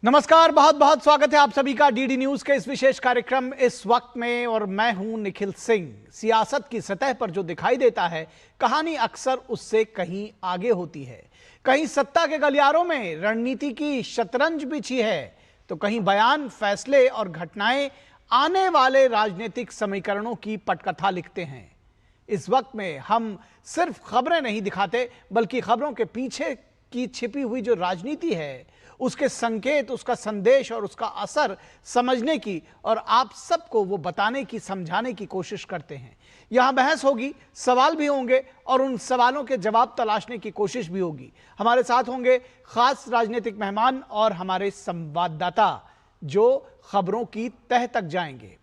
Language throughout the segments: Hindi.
नमस्कार, बहुत बहुत स्वागत है आप सभी का डीडी न्यूज के इस विशेष कार्यक्रम इस वक्त में। और मैं हूं निखिल सिंह। सियासत की सतह पर जो दिखाई देता है, कहानी अक्सर उससे कहीं आगे होती है। कहीं सत्ता के गलियारों में रणनीति की शतरंज बिछी है, तो कहीं बयान, फैसले और घटनाएं आने वाले राजनीतिक समीकरणों की पटकथा लिखते हैं। इस वक्त में हम सिर्फ खबरें नहीं दिखाते, बल्कि खबरों के पीछे की छिपी हुई जो राजनीति है, उसके संकेत, उसका संदेश और उसका असर समझने की और आप सबको वो बताने की, समझाने की कोशिश करते हैं। यहां बहस होगी, सवाल भी होंगे और उन सवालों के जवाब तलाशने की कोशिश भी होगी। हमारे साथ होंगे खास राजनीतिक मेहमान और हमारे संवाददाता जो खबरों की तह तक जाएंगे।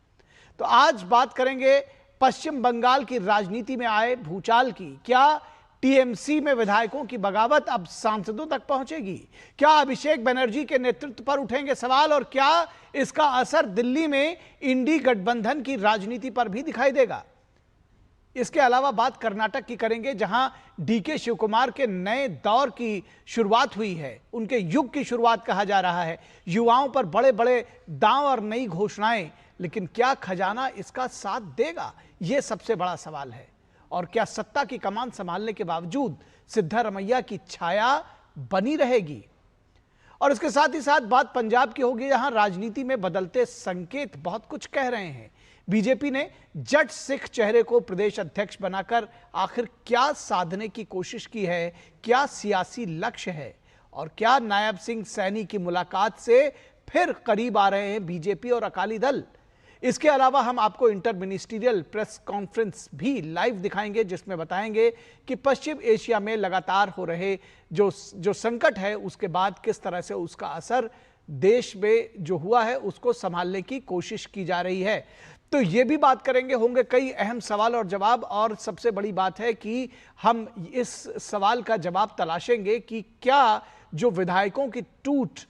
तो आज बात करेंगे पश्चिम बंगाल की राजनीति में आए भूचाल की। क्या टीएमसी में विधायकों की बगावत अब सांसदों तक पहुंचेगी? क्या अभिषेक बनर्जी के नेतृत्व पर उठेंगे सवाल? और क्या इसका असर दिल्ली में इंडी गठबंधन की राजनीति पर भी दिखाई देगा? इसके अलावा बात कर्नाटक की करेंगे, जहां डीके शिवकुमार के नए दौर की शुरुआत हुई है, उनके युग की शुरुआत कहा जा रहा है। युवाओं पर बड़े बड़े दांव और नई घोषणाएं, लेकिन क्या खजाना इसका साथ देगा? यह सबसे बड़ा सवाल है। और क्या सत्ता की कमान संभालने के बावजूद सिद्धारमैया की छाया बनी रहेगी? और इसके साथ ही साथ बात पंजाब की होगी, जहां राजनीति में बदलते संकेत बहुत कुछ कह रहे हैं। बीजेपी ने जट सिख चेहरे को प्रदेश अध्यक्ष बनाकर आखिर क्या साधने की कोशिश की है? क्या सियासी लक्ष्य है? और क्या नायब सिंह सैनी की मुलाकात से फिर करीब आ रहे हैं बीजेपी और अकाली दल? इसके अलावा हम आपको इंटर मिनिस्ट्रियल प्रेस कॉन्फ्रेंस भी लाइव दिखाएंगे, जिसमें बताएंगे कि पश्चिम एशिया में लगातार हो रहे जो संकट है, उसके बाद किस तरह से उसका असर देश में जो हुआ है उसको संभालने की कोशिश की जा रही है। तो ये भी बात करेंगे। होंगे कई अहम सवाल और जवाब, और सबसे बड़ी बात है कि हम इस सवाल का जवाब तलाशेंगे कि क्या जो विधायकों की टूट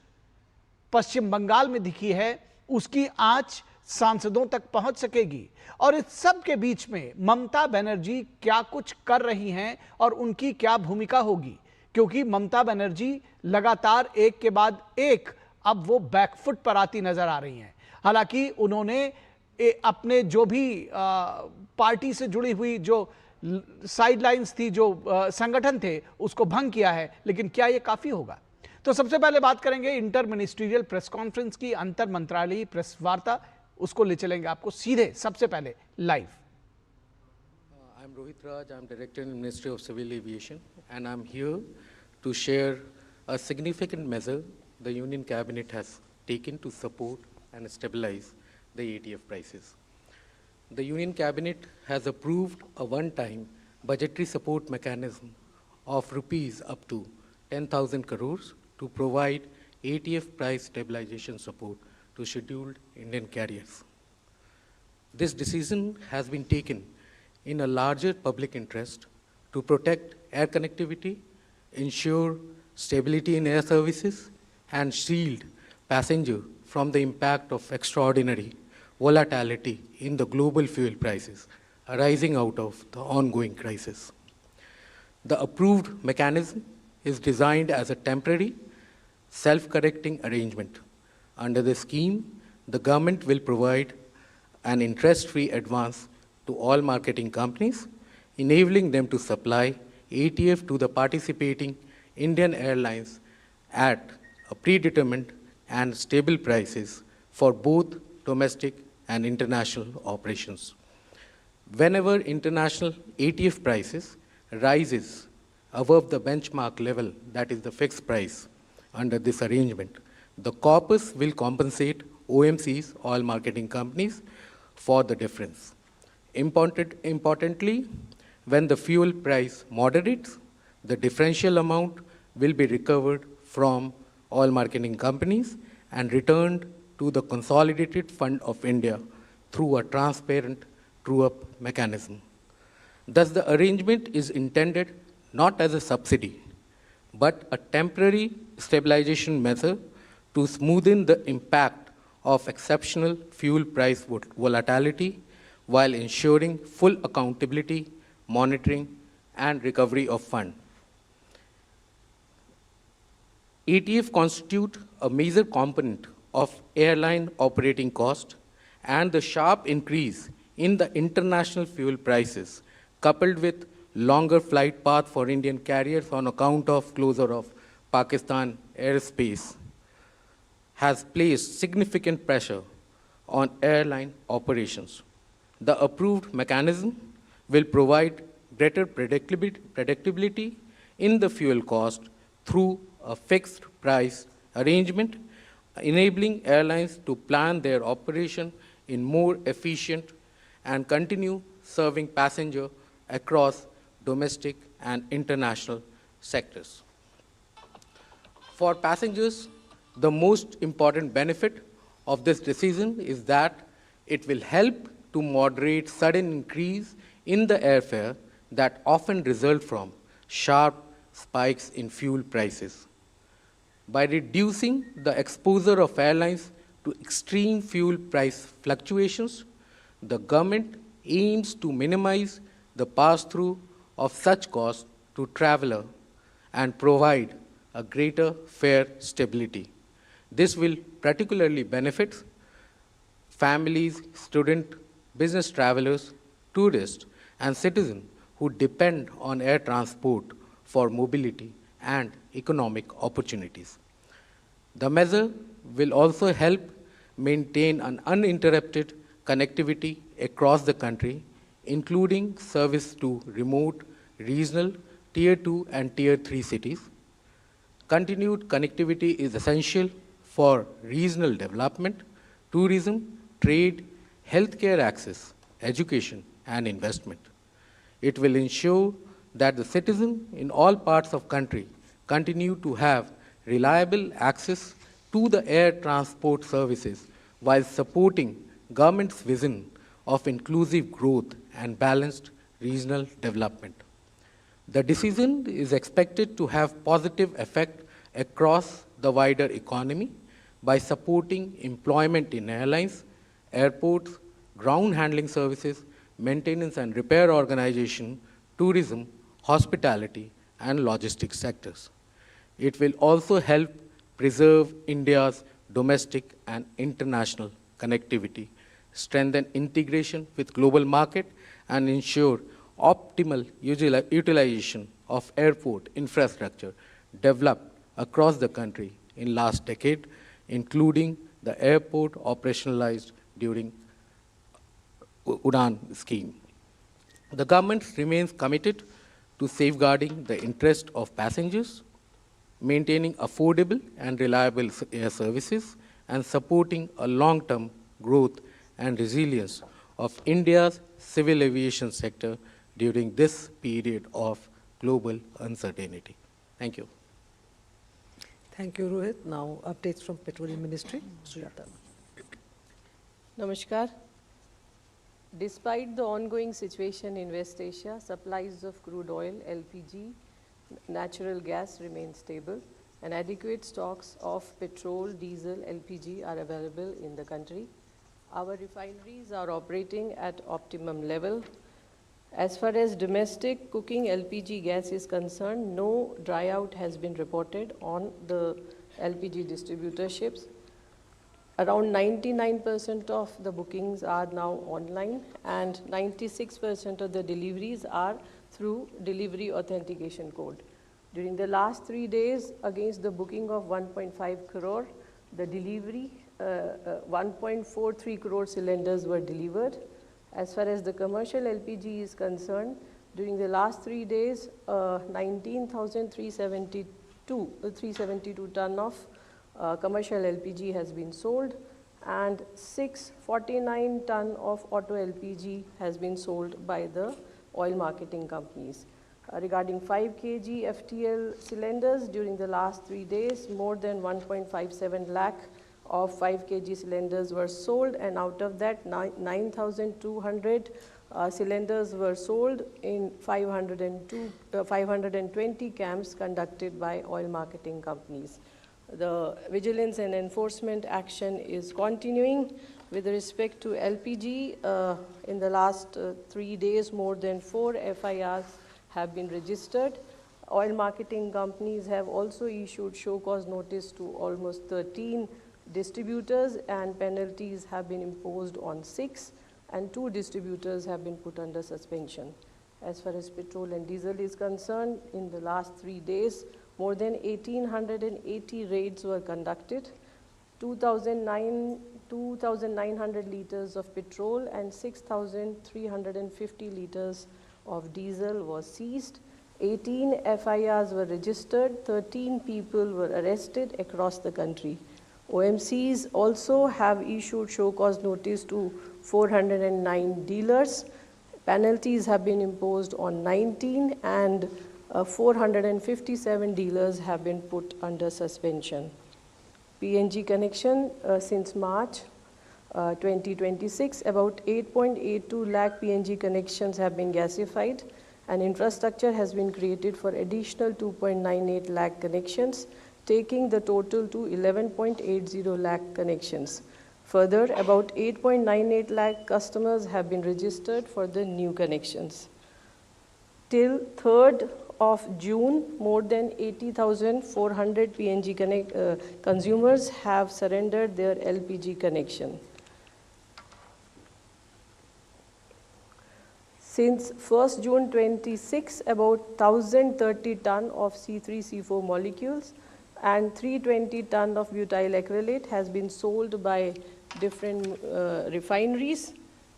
पश्चिम बंगाल में दिखी है, उसकी आंच सांसदों तक पहुंच सकेगी? और इस सब के बीच में ममता बनर्जी क्या कुछ कर रही हैं और उनकी क्या भूमिका होगी? क्योंकि ममता बनर्जी लगातार एक के बाद एक अब वो बैकफुट पर आती नजर आ रही हैं। हालांकि उन्होंने अपने जो भी पार्टी से जुड़ी हुई जो साइडलाइंस थी, जो संगठन थे, उसको भंग किया है, लेकिन क्या ये काफी होगा? तो सबसे पहले बात करेंगे इंटर मिनिस्ट्रियल प्रेस कॉन्फ्रेंस की, अंतर मंत्रालयी प्रेस वार्ता, उसको ले चलेंगे आपको सीधे सबसे पहले live. I'm Rohit Raj, I'm Director in Ministry of Civil Aviation, and I'm here to share a significant measure the Union Cabinet has taken to support and stabilize the ATF prices. The Union Cabinet has approved a one-time budgetary support mechanism of rupees up to 10,000 crores to provide ATF price stabilization support to scheduled Indian carriers. This decision has been taken in a larger public interest to protect air connectivity, ensure stability in air services, and shield passengers from the impact of extraordinary volatility in the global fuel prices arising out of the ongoing crisis. The approved mechanism is designed as a temporary, self-correcting arrangement. Under the scheme, the government will provide an interest-free advance to all marketing companies, enabling them to supply ATF to the participating Indian airlines at a predetermined and stable prices for both domestic and international operations. Whenever international ATF prices rises above the benchmark level, that is the fixed price, under this arrangement, the corpus will compensate OMCs, all marketing companies, for the difference. Importantly, when the fuel price moderates, the differential amount will be recovered from all marketing companies and returned to the Consolidated Fund of India through a transparent true-up mechanism. Thus, the arrangement is intended not as a subsidy, but a temporary stabilization measure to smoothen the impact of exceptional fuel price volatility while ensuring full accountability, monitoring, and recovery of fund. ATF constitute a major component of airline operating cost, and the sharp increase in the international fuel prices, coupled with longer flight path for Indian carriers on account of closure of Pakistan airspace, has placed significant pressure on airline operations. The approved mechanism will provide greater predictability in the fuel cost through a fixed price arrangement, enabling airlines to plan their operation in more efficient and continue serving passengers across domestic and international sectors. For passengers, the most important benefit of this decision is that it will help to moderate sudden increase in the airfare that often result from sharp spikes in fuel prices. By reducing the exposure of airlines to extreme fuel price fluctuations, the government aims to minimize the pass-through of such costs to traveler and provide a greater fare stability. This will particularly benefit families, students, business travelers, tourists, and citizens who depend on air transport for mobility and economic opportunities. The measure will also help maintain an uninterrupted connectivity across the country, including service to remote, regional, Tier 2 and Tier 3 cities. Continued connectivity is essential for regional development, tourism, trade, healthcare access, education, and investment. It will ensure that the citizens in all parts of country continue to have reliable access to the air transport services while supporting government's vision of inclusive growth and balanced regional development. The decision is expected to have positive effect across the wider economy by supporting employment in airlines, airports, ground handling services, maintenance and repair organization, tourism, hospitality, and logistics sectors. It will also help preserve India's domestic and international connectivity, strengthen integration with global market, and ensure optimal utilization of airport infrastructure developed across the country in last decade, including the airport operationalized during UDAN scheme. The government remains committed to safeguarding the interest of passengers, maintaining affordable and reliable air services, and supporting a long-term growth and resilience of India's civil aviation sector during this period of global uncertainty. Thank you. Thank you, Rohit. Now, updates from Petroleum Ministry. Sujata. Namaskar. Despite the ongoing situation in West Asia, supplies of crude oil, LPG, natural gas remain stable, and adequate stocks of petrol, diesel, LPG are available in the country. Our refineries are operating at optimum level. As far as domestic cooking LPG gas is concerned, no dry out has been reported on the LPG distributorships. Around 99% of the bookings are now online, and 96% of the deliveries are through delivery authentication code. During the last 3 days, against the booking of 1.5 crore, the delivery, 1.43 crore cylinders were delivered. As far as the commercial LPG is concerned, during the last 3 days, 19,372 ton of commercial LPG has been sold, and 649 ton of auto LPG has been sold by the oil marketing companies. Regarding 5 kg FTL cylinders, during the last 3 days, more than 1.57 lakh of 5 kg cylinders were sold, and out of that 9,200 cylinders were sold in 520 camps conducted by oil marketing companies. The vigilance and enforcement action is continuing. With respect to LPG, in the last 3 days, more than 4 FIRs have been registered. Oil marketing companies have also issued show cause notice to almost 13 distributors, and penalties have been imposed on 6, and 2 distributors have been put under suspension. As far as petrol and diesel is concerned, in the last 3 days, more than 1,880 raids were conducted. 2,900 liters of petrol and 6,350 liters of diesel was seized. 18 FIRs were registered, 13 people were arrested across the country. OMCs also have issued show cause notice to 409 dealers. Penalties have been imposed on 19, and 457 dealers have been put under suspension. PNG connection since March 2026, about 8.82 lakh PNG connections have been gasified, and infrastructure has been created for additional 2.98 lakh connections, taking the total to 11.80 lakh connections. Further, about 8.98 lakh customers have been registered for the new connections. Till 3rd of June, more than 80,400 PNG consumers have surrendered their LPG connection. Since 1st June 26, about 1,030 ton of C3, C4 molecules and 320 ton of butyl acrylate has been sold by different refineries.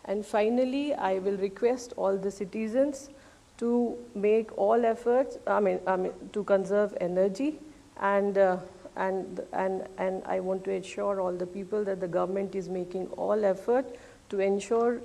And finally, I will request all the citizens to make all efforts, to conserve energy, and I want to assure all the people that the government is making all effort to ensure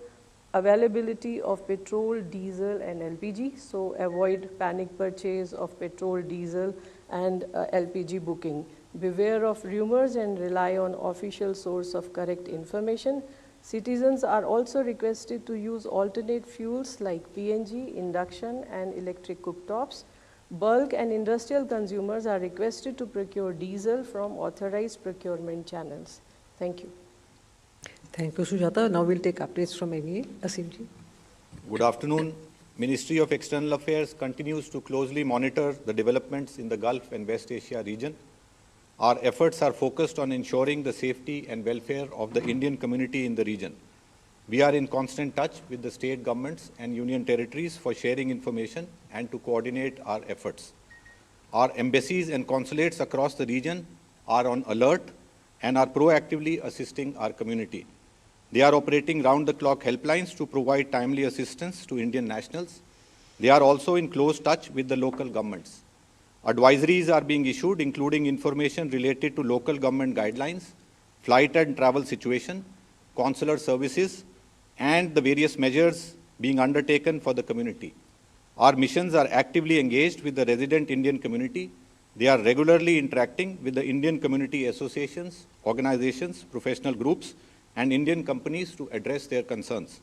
availability of petrol, diesel and LPG, so avoid panic purchase of petrol, diesel and LPG booking. Beware of rumors and rely on official source of correct information. Citizens are also requested to use alternate fuels like PNG, induction and electric cooktops. Bulk and industrial consumers are requested to procure diesel from authorized procurement channels. Thank you. Thank you, Sujata. Now we'll take updates from MEA. Asimji. Good afternoon. Ministry of External Affairs continues to closely monitor the developments in the Gulf and West Asia region. Our efforts are focused on ensuring the safety and welfare of the Indian community in the region. We are in constant touch with the state governments and union territories for sharing information and to coordinate our efforts. Our embassies and consulates across the region are on alert and are proactively assisting our community. They are operating round-the-clock helplines to provide timely assistance to Indian nationals. They are also in close touch with the local governments. Advisories are being issued, including information related to local government guidelines, flight and travel situation, consular services, and the various measures being undertaken for the community. Our missions are actively engaged with the resident Indian community. They are regularly interacting with the Indian community associations, organizations, professional groups, and Indian companies to address their concerns.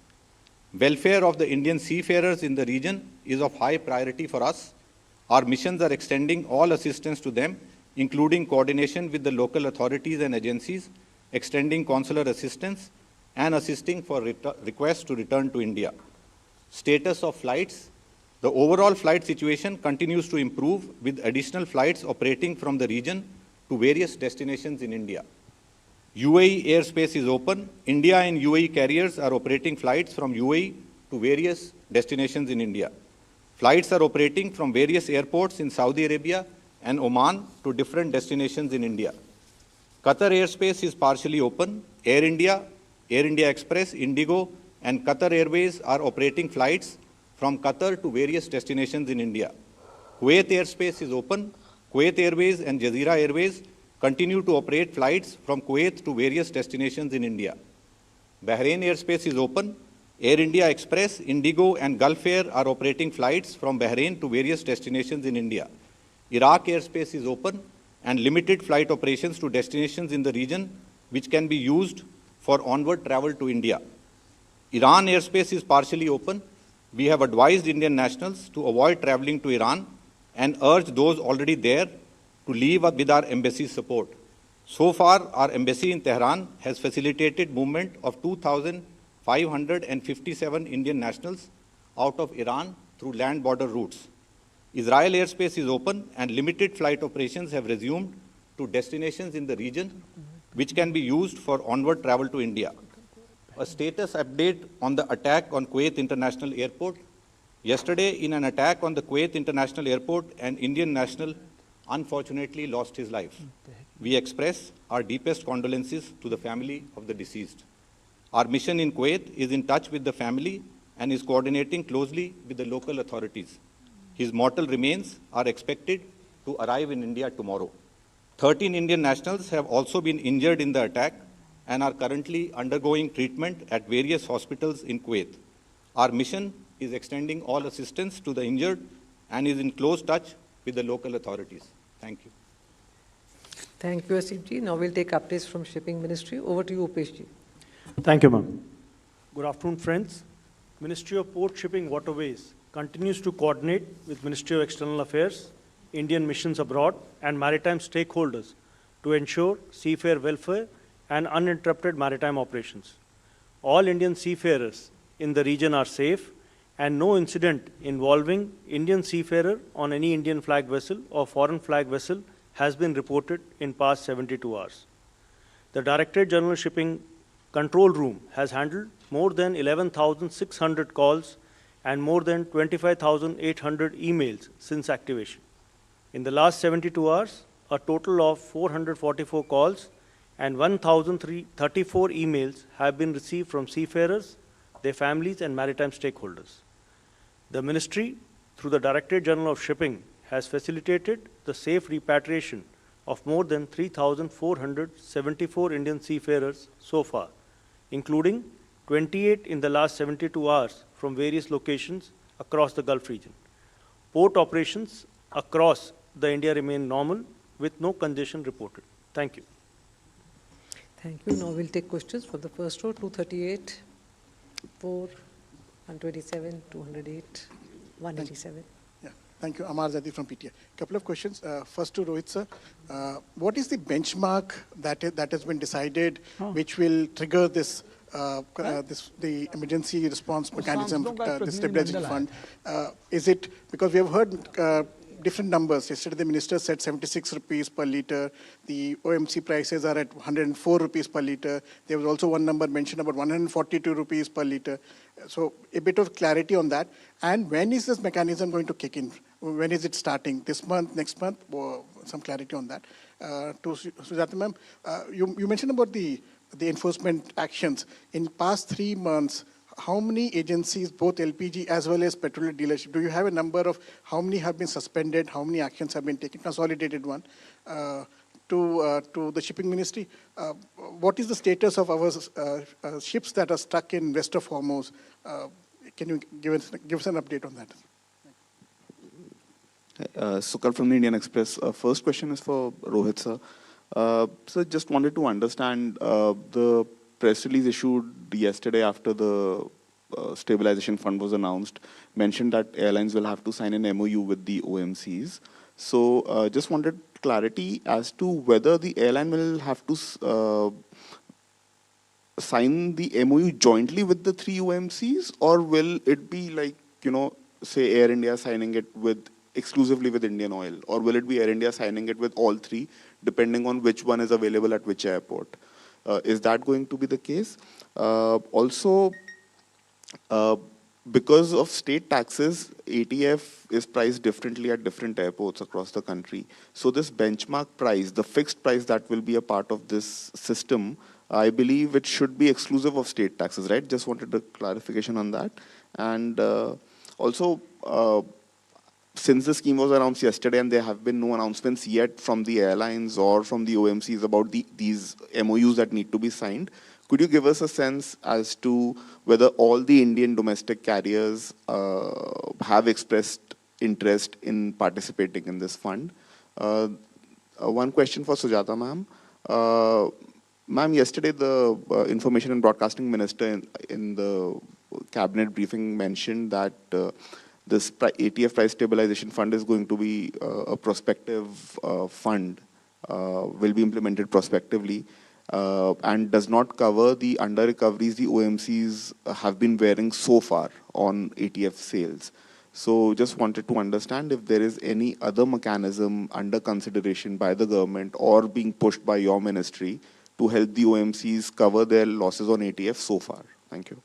Welfare of the Indian seafarers in the region is of high priority for us. Our missions are extending all assistance to them, including coordination with the local authorities and agencies, extending consular assistance, and assisting for requests to return to India. Status of flights. The overall flight situation continues to improve with additional flights operating from the region to various destinations in India. UAE airspace is open. India and UAE carriers are operating flights from UAE to various destinations in India. Flights are operating from various airports in Saudi Arabia and Oman to different destinations in India. Qatar airspace is partially open. Air India Express, Indigo, and Qatar Airways are operating flights from Qatar to various destinations in India. Kuwait airspace is open. Kuwait Airways and Jazeera Airways continue to operate flights from Kuwait to various destinations in India. Bahrain airspace is open. Air India Express, Indigo, and Gulf Air are operating flights from Bahrain to various destinations in India. Iraq airspace is open and limited flight operations to destinations in the region which can be used for onward travel to India. Iran airspace is partially open. We have advised Indian nationals to avoid traveling to Iran and urge those already there to leave with our embassy's support. So far, our embassy in Tehran has facilitated movement of 2,557 Indian nationals out of Iran through land border routes. Israel airspace is open and limited flight operations have resumed to destinations in the region, which can be used for onward travel to India. A status update on the attack on Kuwait International Airport. Yesterday, in an attack on the Kuwait International Airport, an Indian national unfortunately lost his life. We express our deepest condolences to the family of the deceased. Our mission in Kuwait is in touch with the family and is coordinating closely with the local authorities. His mortal remains are expected to arrive in India tomorrow. 13 Indian nationals have also been injured in the attack and are currently undergoing treatment at various hospitals in Kuwait. Our mission is extending all assistance to the injured and is in close touch with the local authorities. Thank you. Thank you, Asif ji. Now we'll take updates from Shipping Ministry. Over to you, Upesh ji. Thank you, ma'am. Good afternoon, friends. Ministry of Port Shipping Waterways continues to coordinate with Ministry of External Affairs, Indian missions abroad, and maritime stakeholders to ensure seafarer welfare and uninterrupted maritime operations. All Indian seafarers in the region are safe, and no incident involving Indian seafarer on any Indian flag vessel or foreign flag vessel has been reported in past 72 hours. The Directorate General Shipping Control Room has handled more than 11,600 calls and more than 25,800 emails since activation. In the last 72 hours, a total of 444 calls and 1,034 emails have been received from seafarers, their families, and maritime stakeholders. The Ministry, through the Directorate General of Shipping, has facilitated the safe repatriation of more than 3,474 Indian seafarers so far, including 28 in the last 72 hours from various locations across the Gulf region. Port operations across the India remain normal with no congestion reported. Thank you. Thank you. Now we'll take questions for the first row, 238, 4, 127, 208, 187. Yeah, thank you. Amar Zadi from PTI. Couple of questions. First to Rohit sir. What is the benchmark that has been decided which will trigger this the emergency response mechanism, the stabilization fund? Is it because we have heard different numbers? Yesterday the minister said 76 rupees per litre. The OMC prices are at 104 rupees per litre. There was also one number mentioned about 142 rupees per litre. So a bit of clarity on that. And when is this mechanism going to kick in? When is it starting? This month, next month? Or some clarity on that. To Sujata ma'am, you mentioned about the enforcement actions. In past 3 months, how many agencies, both LPG as well as petroleum dealership, do you have a number of how many have been suspended, how many actions have been taken, consolidated one, to the shipping ministry? What is the status of our ships that are stuck in West of Hormuz? Can you give us an update on that? Sukal from the Indian Express. First question is for Rohit sir. So just wanted to understand the press release issued yesterday after the stabilization fund was announced, mentioned that airlines will have to sign an MOU with the OMCs. So just wanted clarity as to whether the airline will have to sign the MOU jointly with the 3 OMCs, or will it be like, you know, say Air India signing it with exclusively with Indian Oil, or will it be Air India signing it with all 3, depending on which one is available at which airport? Is that going to be the case? Also, because of state taxes, ATF is priced differently at different airports across the country. So this benchmark price, the fixed price that will be a part of this system, I believe it should be exclusive of state taxes, right? Just wanted a clarification on that. And also, since the scheme was announced yesterday and there have been no announcements yet from the airlines or from the OMCs about these MOUs that need to be signed, could you give us a sense as to whether all the Indian domestic carriers have expressed interest in participating in this fund? One question for Sujata ma'am. Ma'am, yesterday the Information and Broadcasting Minister in the cabinet briefing mentioned that this ATF price stabilization fund is going to be a prospective fund, will be implemented prospectively, and does not cover the under recoveries the OMCs have been bearing so far on ATF sales. So just wanted to understand if there is any other mechanism under consideration by the government or being pushed by your ministry to help the OMCs cover their losses on ATF so far. Thank you.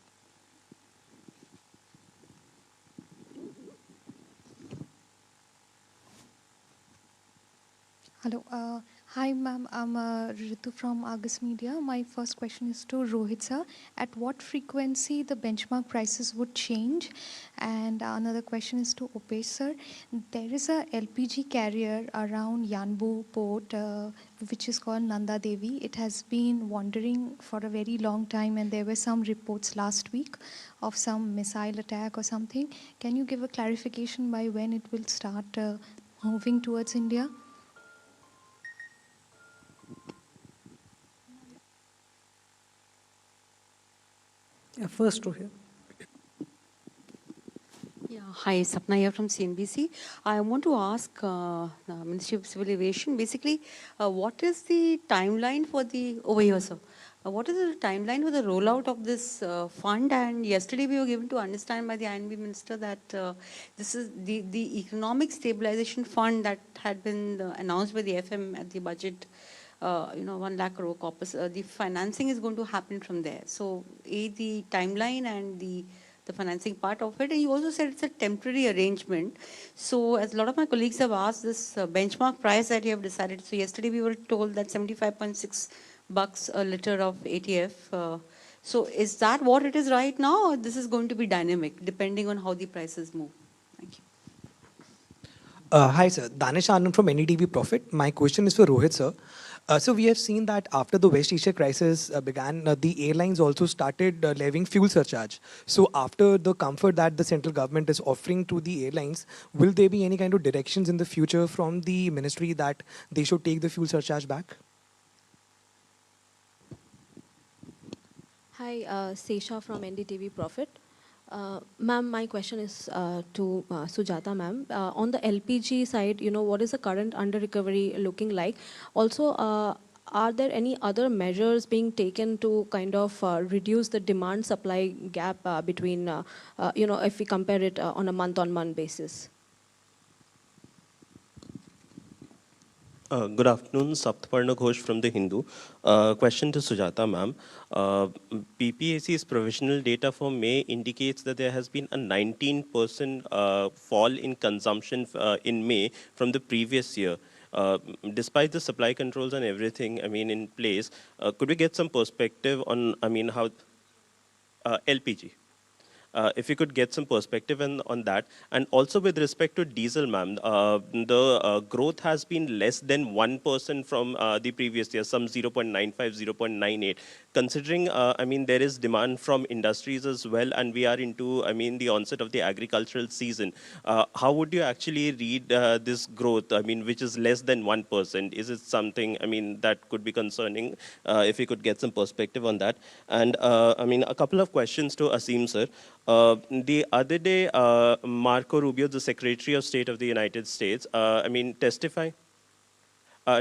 Hello. Hi, ma'am. I'm Ritu from Argus Media. My first question is to Rohit sir. At what frequency the benchmark prices would change? And another question is to Upesh sir. There is a LPG carrier around Yanbu port, which is called Nanda Devi. It has been wandering for a very long time, and there were some reports last week of some missile attack or something. Can you give a clarification by when it will start moving towards India? Yeah, first row here. Yeah, hi, Sapna here from CNBC. I want to ask the Ministry of Civil Aviation, basically, what is the timeline for the, over here, sir, what is the timeline for the rollout of this fund? And yesterday we were given to understand by the INB Minister that this is the Economic Stabilization Fund that had been announced by the FM at the budget, 1 lakh crore corpus, the financing is going to happen from there. So, the timeline and the financing part of it. And you also said it's a temporary arrangement. So as a lot of my colleagues have asked, this benchmark price that you have decided. So yesterday we were told that 75.6 bucks a liter of ATF. So is that what it is right now, or this is going to be dynamic depending on how the prices move? Thank you. Hi, sir. Danish Anand from NETV Profit. My question is for Rohit, sir. So we have seen that after the West Asia crisis began, the airlines also started levying fuel surcharge. So after the comfort that the central government is offering to the airlines, will there be any kind of directions in the future from the ministry that they should take the fuel surcharge back? Hi, Sesha from NDTV Profit. Ma'am, my question is to Sujata ma'am. On the LPG side, what is the current under recovery looking like? Also, are there any other measures being taken to kind of reduce the demand supply gap between, if we compare it on a month-on-month basis? Good afternoon, Saptaparna Ghosh from The Hindu. Question to Sujata ma'am. PPAC's provisional data for May indicates that there has been a 19% fall in consumption in May from the previous year. Despite the supply controls and everything, in place, could we get some perspective on, how LPG? If you could get some perspective on that. And also with respect to diesel, ma'am, the growth has been less than 1% from the previous year, some 0.95, 0.98. Considering, there is demand from industries as well, and we are into, the onset of the agricultural season. How would you actually read this growth, which is less than 1%? Is it something, that could be concerning? If you could get some perspective on that. And, a couple of questions to Asim, sir. The other day, Marco Rubio, the Secretary of State of the United States,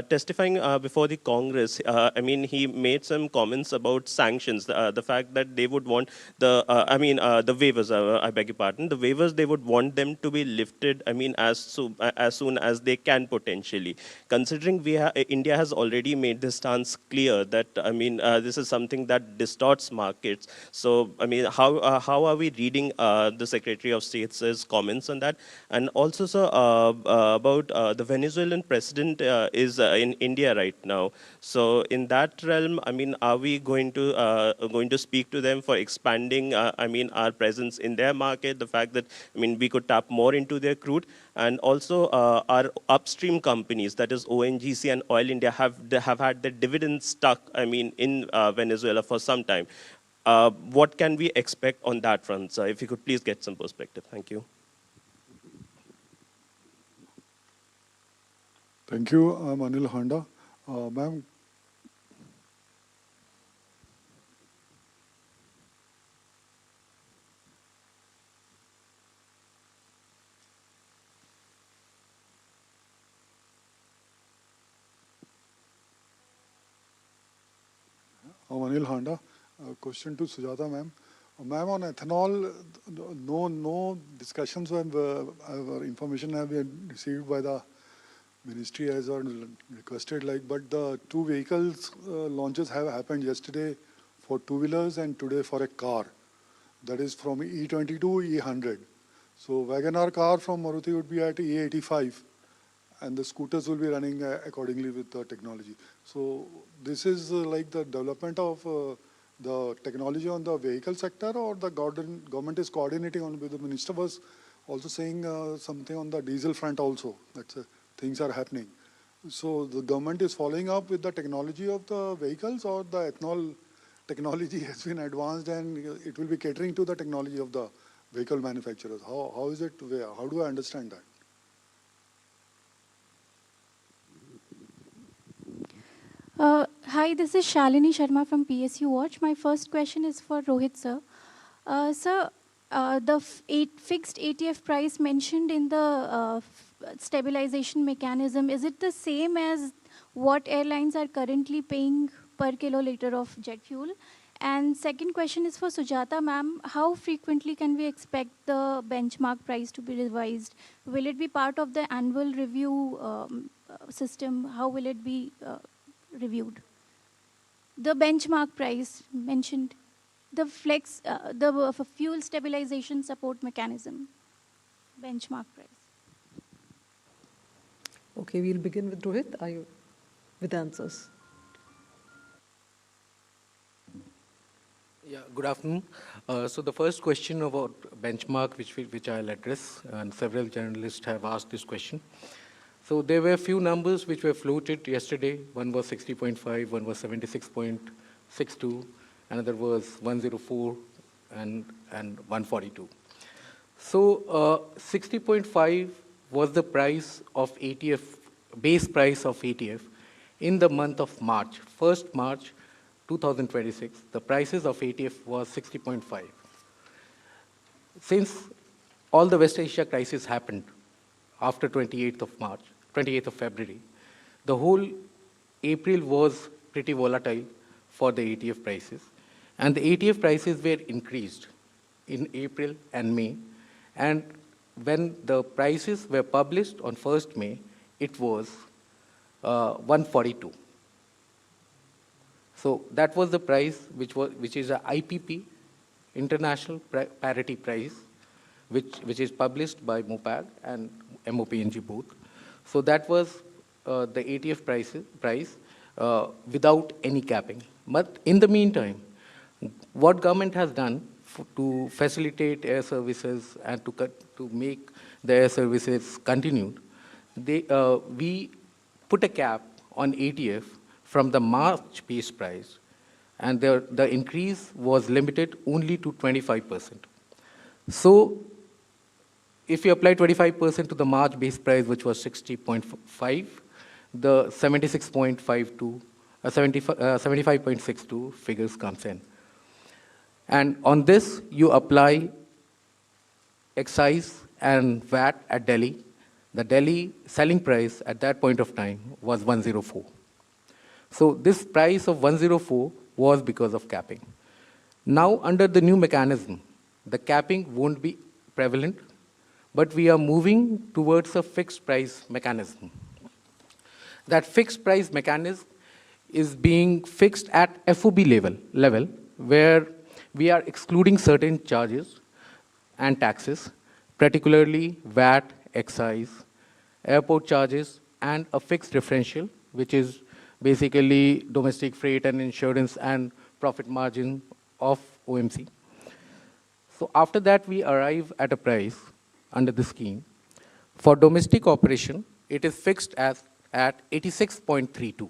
testifying before the Congress, he made some comments about sanctions, the fact that they would want the waivers, I beg your pardon, the waivers, they would want them to be lifted, as soon as they can potentially. Considering India has already made this stance clear that, this is something that distorts markets. So, how are we reading the Secretary of State's comments on that? And also, sir, about the Venezuelan president is in India right now. So in that realm, are we going to speak to them for expanding, our presence in their market? The fact that, we could tap more into their crude, and also our upstream companies, that is ONGC and Oil India, have had their dividends stuck, in Venezuela for some time. What can we expect on that front, sir? If you could please get some perspective. Thank you. Thank you. I'm Anil Handa. Ma'am. I'm Anil Handa. Question to Sujata ma'am. Ma'am, on ethanol, no discussions when our information have been received by the ministry as or requested, like, but the two vehicles launches have happened yesterday for two-wheelers and today for a car. That is from E20 to E100. So WagonR car from Maruti would be at E85 and the scooters will be running accordingly with the technology. So this is like the development of the technology on the vehicle sector, or the government is coordinating on with the minister was also saying something on the diesel front also, that things are happening. So the government is following up with the technology of the vehicles, or the ethanol technology has been advanced and it will be catering to the technology of the vehicle manufacturers. How is it, how do I understand that? Hi, this is Shalini Sharma from PSU Watch. My first question is for Rohit sir. Sir, the fixed ATF price mentioned in the stabilization mechanism, is it the same as what airlines are currently paying per kiloliter of jet fuel? And second question is for Sujata ma'am. How frequently can we expect the benchmark price to be revised? Will it be part of the annual review system? How will it be reviewed? The benchmark price mentioned, the fuel stabilization support mechanism, benchmark price. Okay, we'll begin with Rohit. Are you with answers? Yeah, good afternoon. So the first question about benchmark, which I'll address, and several journalists have asked this question. So there were a few numbers which were floated yesterday. One was 60.5, one was 76.62, another was 104, and 142. So 60.5 was the price of ATF, base price of ATF in the month of March, 1st March 2026. The prices of ATF was 60.5. Since all the West Asia crisis happened after 28th of February, the whole April was pretty volatile for the ATF prices. And the ATF prices were increased in April and May. And when the prices were published on 1st May, it was 142. So that was the price which is a IPP, International Parity Price, which is published by MOPAG and MOPNG both. So that was the ATF price without any capping. But in the meantime, what government has done to facilitate air services and to make the air services continued, we put a cap on ATF from the March base price, and the increase was limited only to 25%. So if you apply 25% to the March base price, which was 60.5, the 76.52, 75.62 figures comes in. And on this, you apply excise and VAT at Delhi. The Delhi selling price at that point of time was 104. So this price of 104 was because of capping. Now, under the new mechanism, the capping won't be prevalent, but we are moving towards a fixed price mechanism. That fixed price mechanism is being fixed at FOB level, where we are excluding certain charges and taxes, particularly VAT, excise, airport charges, and a fixed differential, which is basically domestic freight and insurance and profit margin of OMC. So after that, we arrive at a price under the scheme. For domestic operation, it is fixed at 86.32.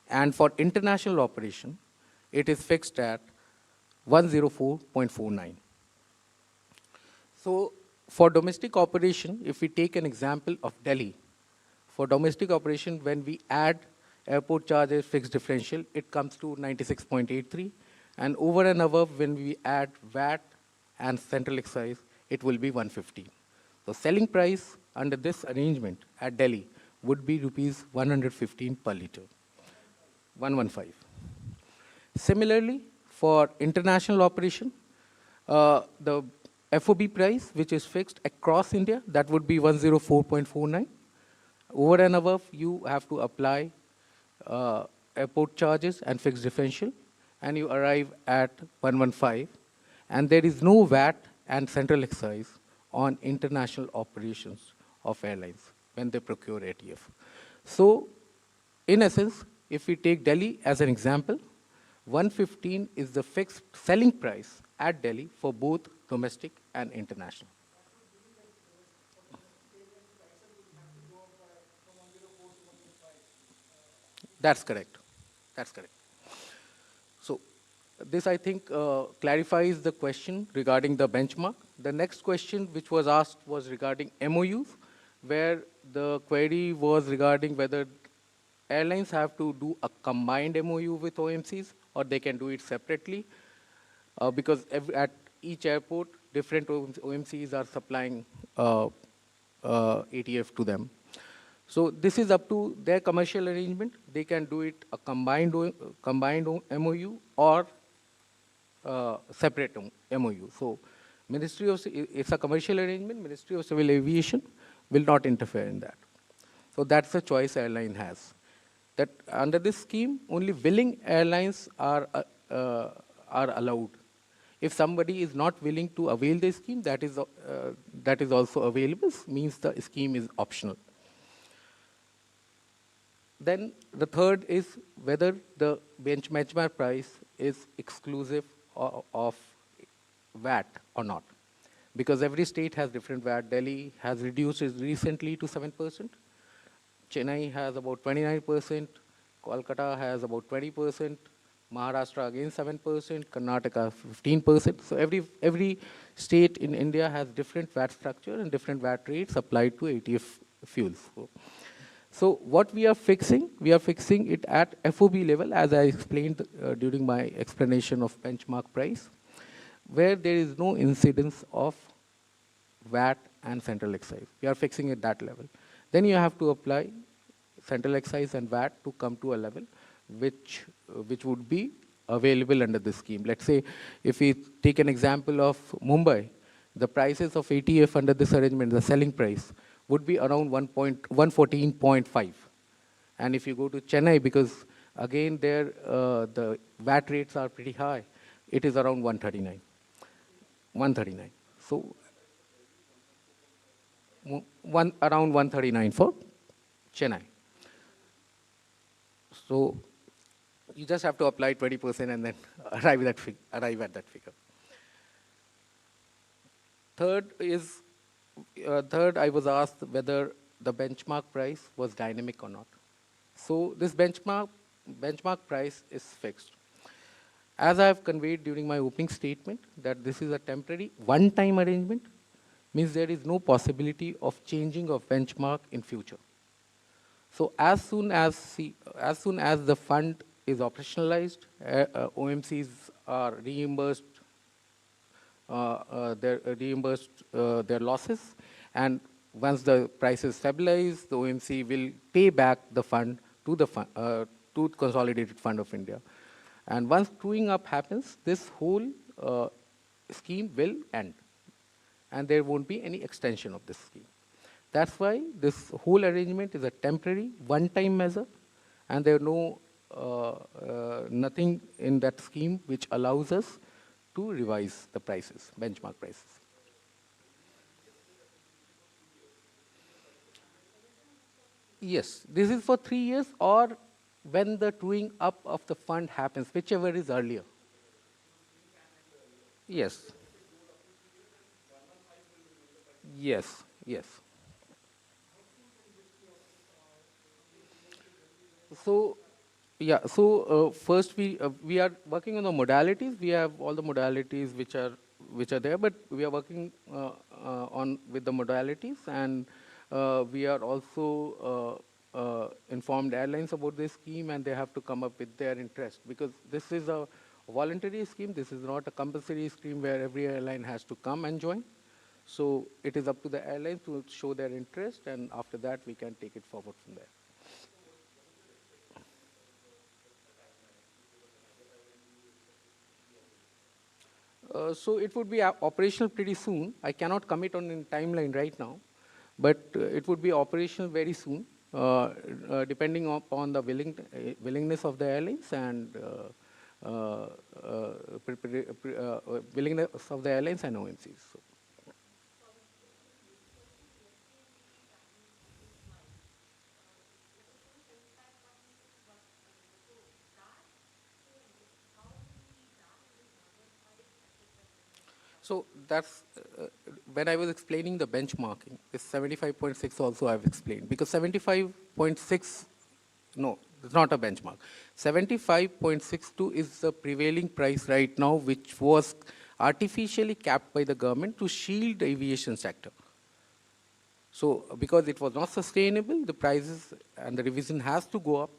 And for international operation, it is fixed at 104.49. So for domestic operation, if we take an example of Delhi, for domestic operation, when we add airport charges, fixed differential, it comes to 96.83. And over and above, when we add VAT and central excise, it will be 150. So selling price under this arrangement at Delhi would be rupees 115 per liter, 115. Similarly, for international operation, the FOB price, which is fixed across India, that would be 104.49. Over and above, you have to apply airport charges and fixed differential, and you arrive at 115. And there is no VAT and central excise on international operations of airlines when they procure ATF. So, in essence, if we take Delhi as an example, 115 is the fixed selling price at Delhi for both domestic and international. That's correct. That's correct. So this, I think, clarifies the question regarding the benchmark. The next question which was asked was regarding MOUs, where the query was regarding whether airlines have to do a combined MOU with OMCs or they can do it separately, because at each airport, different OMCs are supplying ATF to them. So this is up to their commercial arrangement. They can do it a combined MOU or separate MOU. So it's a commercial arrangement. Ministry of Civil Aviation will not interfere in that. So that's the choice airline has. That under this scheme, only willing airlines are allowed. If somebody is not willing to avail the scheme, that is also available, means the scheme is optional. Then the third is whether the benchmark price is exclusive of VAT or not. Because every state has different VAT. Delhi has reduced it recently to 7%. Chennai has about 29%. Kolkata has about 20%. Maharashtra again 7%. Karnataka 15%. So every state in India has different VAT structure and different VAT rates applied to ATF fuels. So what we are fixing it at FOB level, as I explained during my explanation of benchmark price, where there is no incidence of VAT and central excise. We are fixing it that level. Then you have to apply central excise and VAT to come to a level which would be available under this scheme. Let's say if we take an example of Mumbai, the prices of ATF under this arrangement, the selling price, would be around 114.5. And if you go to Chennai, because again there the VAT rates are pretty high, it is around 139. 139. So around 139 for Chennai. So you just have to apply 20% and then arrive at that figure. Third, I was asked whether the benchmark price was dynamic or not. So this benchmark price is fixed. As I have conveyed during my opening statement, that this is a temporary one-time arrangement, means there is no possibility of changing of benchmark in future. So as soon as the fund is operationalized, OMCs are reimbursed their losses, and once the prices stabilize, the OMC will pay back the fund to the Consolidated Fund of India. And once truing up happens, this whole scheme will end, and there won't be any extension of this scheme. That's why this whole arrangement is a temporary, one-time measure, and there are no nothing in that scheme which allows us to revise the prices, benchmark prices. Yes, this is for 3 years, or when the truing up of the fund happens, whichever is earlier. Yes. Yes, yes. So, yeah, so first we are working on the modalities. We have all the modalities which are there, but we are working with the modalities, and we are also informed airlines about this scheme, and they have to come up with their interest, because this is a voluntary scheme. This is not a compulsory scheme where every airline has to come and join. So it is up to the airlines to show their interest, and after that we can take it forward from there. So it would be operational pretty soon. I cannot commit on a timeline right now, but it would be operational very soon, depending upon the willingness of the airlines and willingness of the airlines and OMCs. So. So that's when I was explaining the benchmarking, this 75.6 also I've explained, because 75.6, no, it's not a benchmark. 75.62 is the prevailing price right now, which was artificially capped by the government to shield the aviation sector. So because it was not sustainable, the prices and the revision has to go up.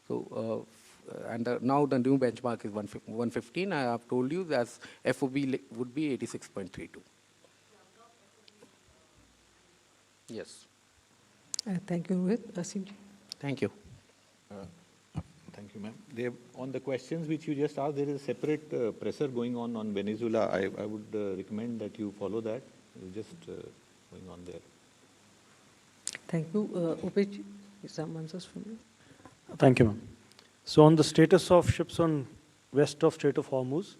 So now the new benchmark is 115. I have told you that FOB would be 86.32. Yes. Thank you, Rohit. Asim ji. Thank you. Thank you, ma'am. On the questions which you just asked, there is a separate presser going on Venezuela. I would recommend that you follow that. It's just going on there. Thank you. Upesh ji, some answers from you. Thank you, ma'am. So on the status of ships on west of Strait of Hormuz,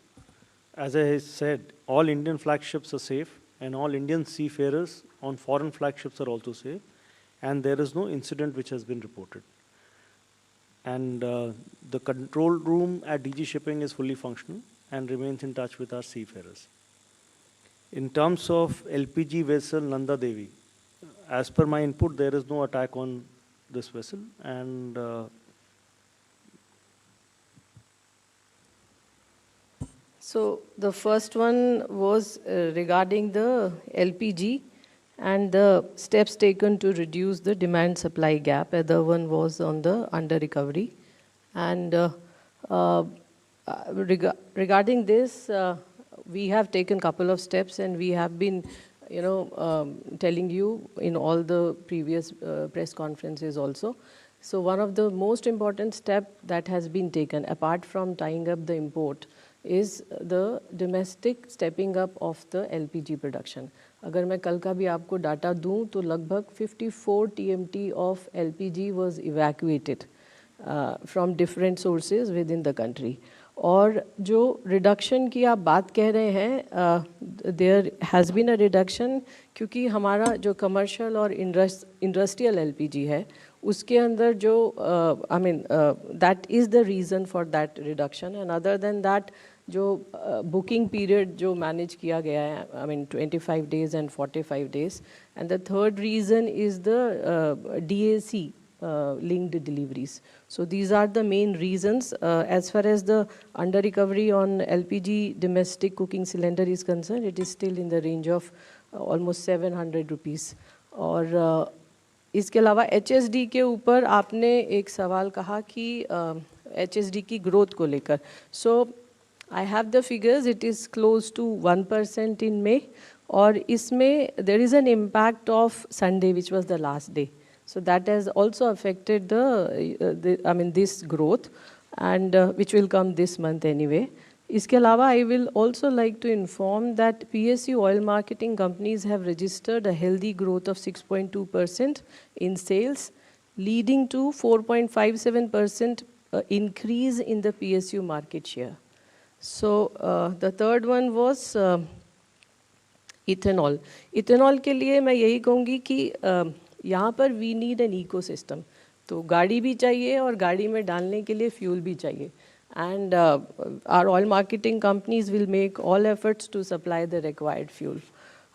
as I said, all Indian flagships are safe and all Indian seafarers on foreign flagships are also safe, and there is no incident which has been reported. And the control room at DG Shipping is fully functional and remains in touch with our seafarers. In terms of LPG vessel Nanda Devi, as per my input, there is no attack on this vessel, and So the first one was regarding the LPG and the steps taken to reduce the demand-supply gap. Other one was on the under-recovery. And regarding this, we have taken a couple of steps, and we have been, telling you in all the previous press conferences also. So one of the most important step that has been taken, apart from tying up the import, is the domestic stepping up of the LPG production. अगर मैं कल का भी आपको डाटा दूं तो लगभग 54 TMT of LPG was evacuated from different sources within the country. और जो reduction की आप बात कह रहे हैं, there has been a reduction क्योंकि हमारा जो commercial और industrial LPG है उसके अंदर जो that is the reason for that reduction, and other than that जो booking period जो manage किया गया है, 25 days and 45 days, and the third reason is the DAC linked deliveries. So these are the main reasons. As far as the under recovery on LPG domestic cooking cylinder is concerned, it is still in the range of almost 700 rupees. और इसके अलावा HSD के ऊपर आपने एक सवाल कहा कि HSD की ग्रोथ को लेकर. So I have the figures, it is close to 1% in May, और इसमें there is an impact of Sunday, which was the last day. So that has also affected this growth, and which will come this month anyway. इसके अलावा I will also like to inform that PSU oil marketing companies have registered a healthy growth of 6.2% in sales, leading to 4.57% increase in the PSU market share. So the third one was ethanol. Ethanol के लिए मैं यही कहूँगी कि यहाँ पर we need an ecosystem. तो गाड़ी भी चाहिए और गाड़ी में डालने के लिए fuel भी चाहिए. And our oil marketing companies will make all efforts to supply the required fuel.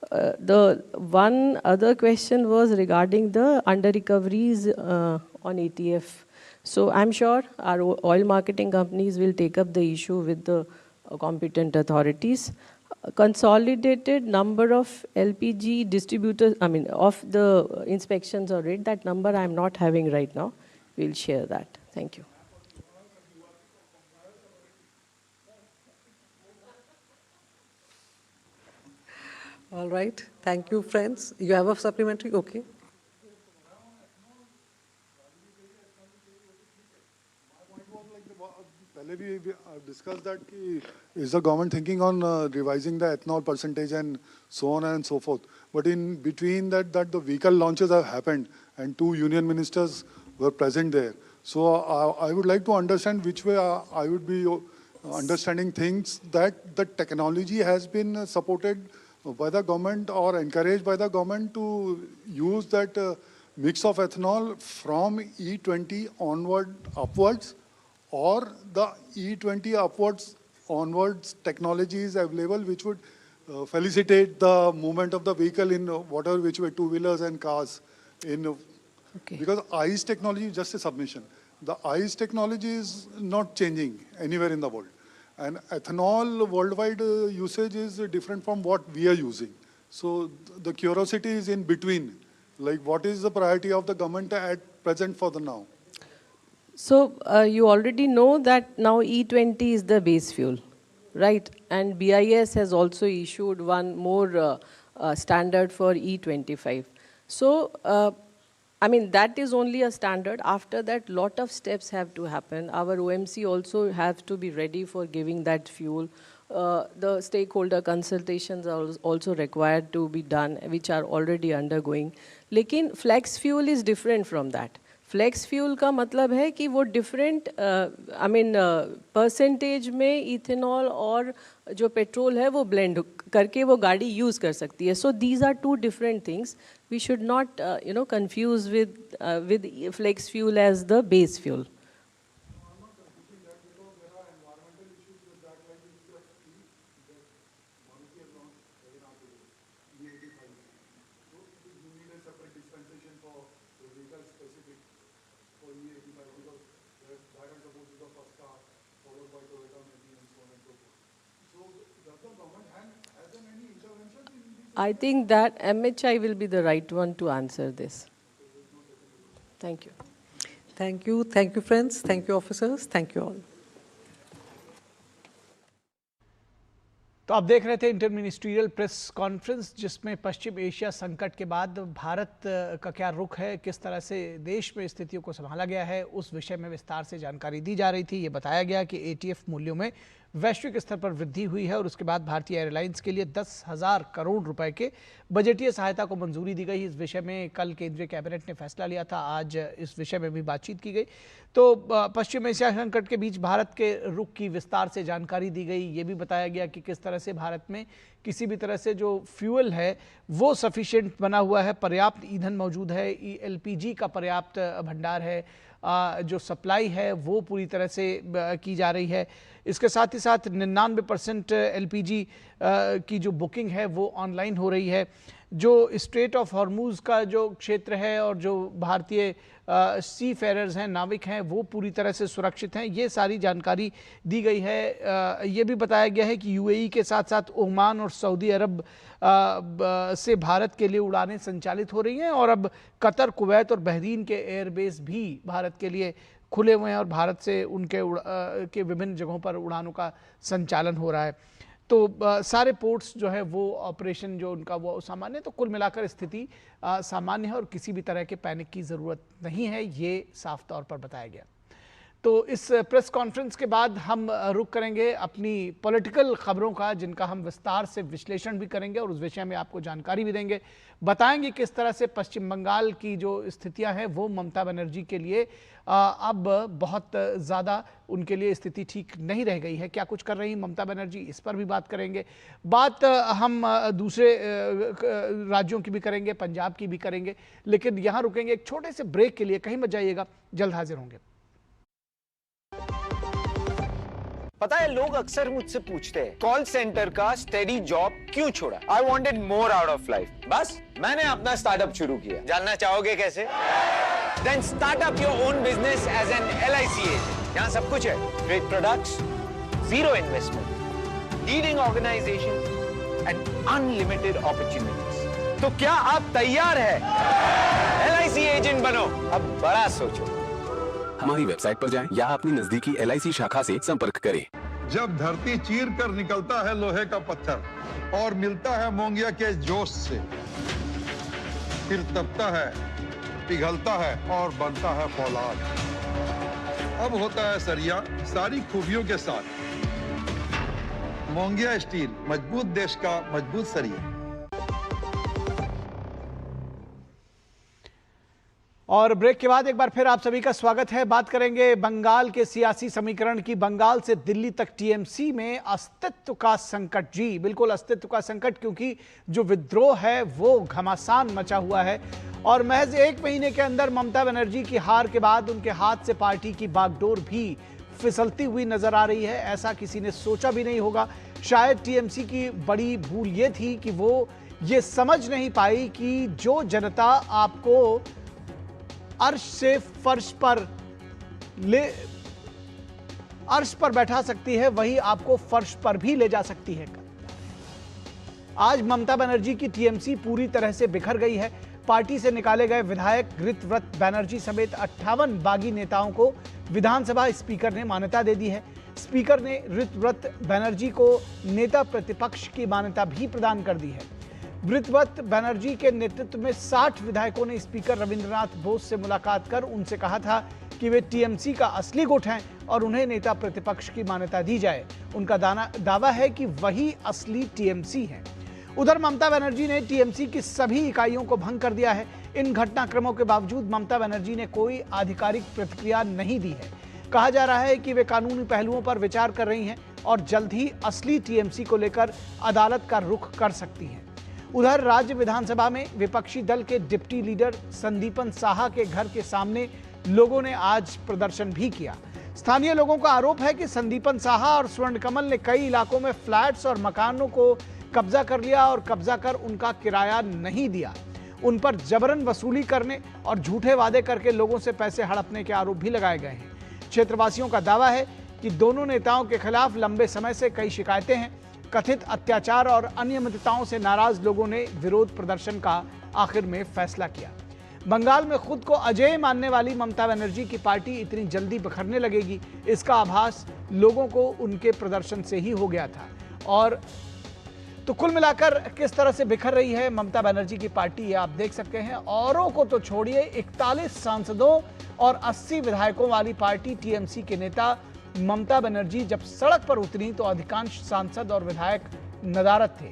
The one other question was regarding the under recoveries on ATF. So I'm sure our oil marketing companies will take up the issue with the competent authorities. Consolidated number of LPG distributors, of the inspections or rate, that number I'm not having right now. We'll share that. Thank you. All right. Thank you, friends. You have a supplementary? Okay. पहले भी I've discussed that is the government thinking on revising the ethanol percentage and so on and so forth. But in between that the vehicle launches have happened and 2 union ministers were present there. So I would like to understand which way I would be understanding things, that the technology has been supported by the government or encouraged by the government to use that mix of ethanol from E20 upwards, or the E20 upwards onwards technology is available which would facilitate the movement of the vehicle in whatever which way, two-wheelers and cars. Because ICE technology is just a submission. The ICE technology is not changing anywhere in the world. And ethanol worldwide usage is different from what we are using. So the curiosity is in between. Like, what is the priority of the government at present for the now? So you already know that now E20 is the base fuel, right? And BIS has also issued one more standard for E25. So, I mean, that is only a standard. After that, lot of steps have to happen. Our OMC also have to be ready for giving that fuel. The stakeholder consultations are also required to be done, which are already undergoing. Lekin flex fuel is different from that. Flex fuel का मतलब है कि वो डिफरेंट परसेंटेज में इथेनॉल और जो पेट्रोल है वो ब्लेंड करके वो गाड़ी यूज़ कर सकती है. So these are two different things. We should not confuse with flex fuel as the base fuel. I think that MHI will be the right one to answer this. Thank you. Thank you. Thank you, friends. Thank you, officers. Thank you all. तो आप देख रहे थे इंटर मिनिस्ट्रियल प्रेस कॉन्फ्रेंस, जिसमें पश्चिम एशिया संकट के बाद भारत का क्या रुख है, किस तरह से देश में स्थितियों को संभाला गया है, उस विषय में विस्तार से जानकारी दी जा रही थी. ये बताया गया कि ATF मूल्यों में वैश्विक स्तर पर वृद्धि हुई है और उसके बाद भारतीय एयरलाइंस के लिए 10,000 करोड़ रुपए के बजटीय सहायता को मंजूरी दी गई. इस विषय में कल केंद्रीय कैबिनेट ने फैसला लिया था. आज इस विषय में भी बातचीत की गई. तो पश्चिम एशिया संकट के बीच भारत के रुख की विस्तार से जानकारी दी गई. ये भी बताया गया कि किस तरह से भारत में किसी भी तरह से जो फ्यूल है वो सफिशिएंट बना हुआ है, पर्याप्त ईंधन मौजूद है, LPG का पर्याप्त भंडार है, जो सप्लाई है वो पूरी तरह से की जा रही है. इसके साथ ही साथ 99% LPG की जो बुकिंग है वो ऑनलाइन हो रही है. जो स्ट्रेट ऑफ हॉर्मूज का जो क्षेत्र है और जो भारतीय सी फेरर्स हैं, नाविक हैं, वो पूरी तरह से सुरक्षित हैं. ये सारी जानकारी दी गई है. ये भी बताया गया है कि UAE के साथ साथ ओमान और सऊदी अरब से भारत के लिए उड़ानें संचालित हो रही हैं और अब कतर, कुवैत और बहरीन के एयरबेस भी भारत के लिए खुले हुए हैं और भारत से उनके के विभिन्न जगहों पर उड़ानों का संचालन हो रहा है. तो सारे पोर्ट्स जो है वो ऑपरेशन जो उनका वो सामान्य. तो कुल मिलाकर स्थिति सामान्य है और किसी भी तरह के पैनिक की ज़रूरत नहीं है, ये साफ तौर पर बताया गया. तो इस प्रेस कॉन्फ्रेंस के बाद हम रुख करेंगे अपनी पॉलिटिकल खबरों का, जिनका हम विस्तार से विश्लेषण भी करेंगे और उस विषय में आपको जानकारी भी देंगे. बताएंगे किस तरह से पश्चिम बंगाल की जो स्थितियां हैं वो ममता बनर्जी के लिए अब बहुत ज़्यादा उनके लिए स्थिति ठीक नहीं रह गई है. क्या कुछ कर रही ममता बनर्जी, इस पर भी बात करेंगे. बात हम दूसरे राज्यों की भी करेंगे, पंजाब की भी करेंगे, लेकिन यहाँ रुकेंगे एक छोटे से ब्रेक के लिए. कहीं मत जाइएगा, जल्द हाजिर होंगे. पता है, लोग अक्सर मुझसे पूछते हैं कॉल सेंटर का स्टेडी जॉब क्यों छोड़ा. I wanted more out of life. बस मैंने अपना स्टार्टअप शुरू किया. जानना चाहोगे कैसे? Then start up your own business as an LIC agent. यहाँ सब कुछ है. Great products, zero investment, leading organisation and unlimited opportunities. तो क्या आप तैयार है? LIC एजेंट बनो. अब बड़ा सोचो. हमारी वेबसाइट पर जाएं या अपनी नजदीकी LIC शाखा से संपर्क करें. जब धरती चीर कर निकलता है लोहे का पत्थर और मिलता है मोंगिया के जोश से, फिर तपता है, पिघलता है और बनता है फौलाद. अब होता है सरिया सारी खूबियों के साथ। मोंगिया स्टील, मजबूत देश का मजबूत सरिया। और ब्रेक के बाद एक बार फिर आप सभी का स्वागत है। बात करेंगे बंगाल के सियासी समीकरण की। बंगाल से दिल्ली तक टीएमसी में अस्तित्व का संकट। जी बिल्कुल अस्तित्व का संकट, क्योंकि जो विद्रोह है वो घमासान मचा हुआ है और महज एक महीने के अंदर ममता बनर्जी की हार के बाद उनके हाथ से पार्टी की बागडोर भी फिसलती हुई नजर आ रही है। ऐसा किसी ने सोचा भी नहीं होगा। शायद टीएमसी की बड़ी भूल ये थी कि वो ये समझ नहीं पाई कि जो जनता आपको अर्श से फर्श पर बैठा सकती है, वही आपको फर्श पर भी ले जा सकती है। आज ममता बनर्जी की टीएमसी पूरी तरह से बिखर गई है। पार्टी से निकाले गए विधायक ऋतव्रत बनर्जी समेत 58 बागी नेताओं को विधानसभा स्पीकर ने मान्यता दे दी है। स्पीकर ने ऋतव्रत बनर्जी को नेता प्रतिपक्ष की मान्यता भी प्रदान कर दी है। ऋतव्रत बनर्जी के नेतृत्व में 60 विधायकों ने स्पीकर रविंद्रनाथ बोस से मुलाकात कर उनसे कहा था कि वे टीएमसी का असली गुट हैं और उन्हें नेता प्रतिपक्ष की मान्यता दी जाए। उनका दावा है कि वही असली टीएमसी है। उधर ममता बनर्जी ने टीएमसी की सभी इकाइयों को भंग कर दिया है। इन घटनाक्रमों के बावजूद ममता बनर्जी ने कोई आधिकारिक प्रतिक्रिया नहीं दी है। कहा जा रहा है कि वे कानूनी पहलुओं पर विचार कर रही हैं और जल्द ही असली टीएमसी को लेकर अदालत का रुख कर सकती हैं। उधर राज्य विधानसभा में विपक्षी दल के डिप्टी लीडर संदीपन साहा के घर के सामने लोगों ने आज प्रदर्शन भी किया। स्थानीय लोगों का आरोप है कि संदीपन साहा और स्वर्ण कमल ने कई इलाकों में फ्लैट्स और मकानों को कब्जा कर लिया और कब्जा कर उनका किराया नहीं दिया। उन पर जबरन वसूली करने और झूठे वादे करके लोगों से पैसे हड़पने के आरोप भी लगाए गए हैं। क्षेत्रवासियों का दावा है कि दोनों नेताओं के खिलाफ लंबे समय से कई शिकायतें हैं। कथित अत्याचार और अनियमितताओं से नाराज लोगों ने विरोध प्रदर्शन का आखिर में फैसला किया। बंगाल में खुद को अजेय मानने वाली ममता बनर्जी की पार्टी इतनी जल्दी बिखरने लगेगी, इसका आभास लोगों को उनके प्रदर्शन से ही हो गया था। और तो कुल मिलाकर किस तरह से बिखर रही है ममता बनर्जी की पार्टी, ये आप देख सकते हैं। औरों को तो छोड़िए, 41 सांसदों और 80 विधायकों वाली पार्टी टीएमसी के नेता ममता बनर्जी जब सड़क पर उतरी तो अधिकांश सांसद और विधायक नदारद थे।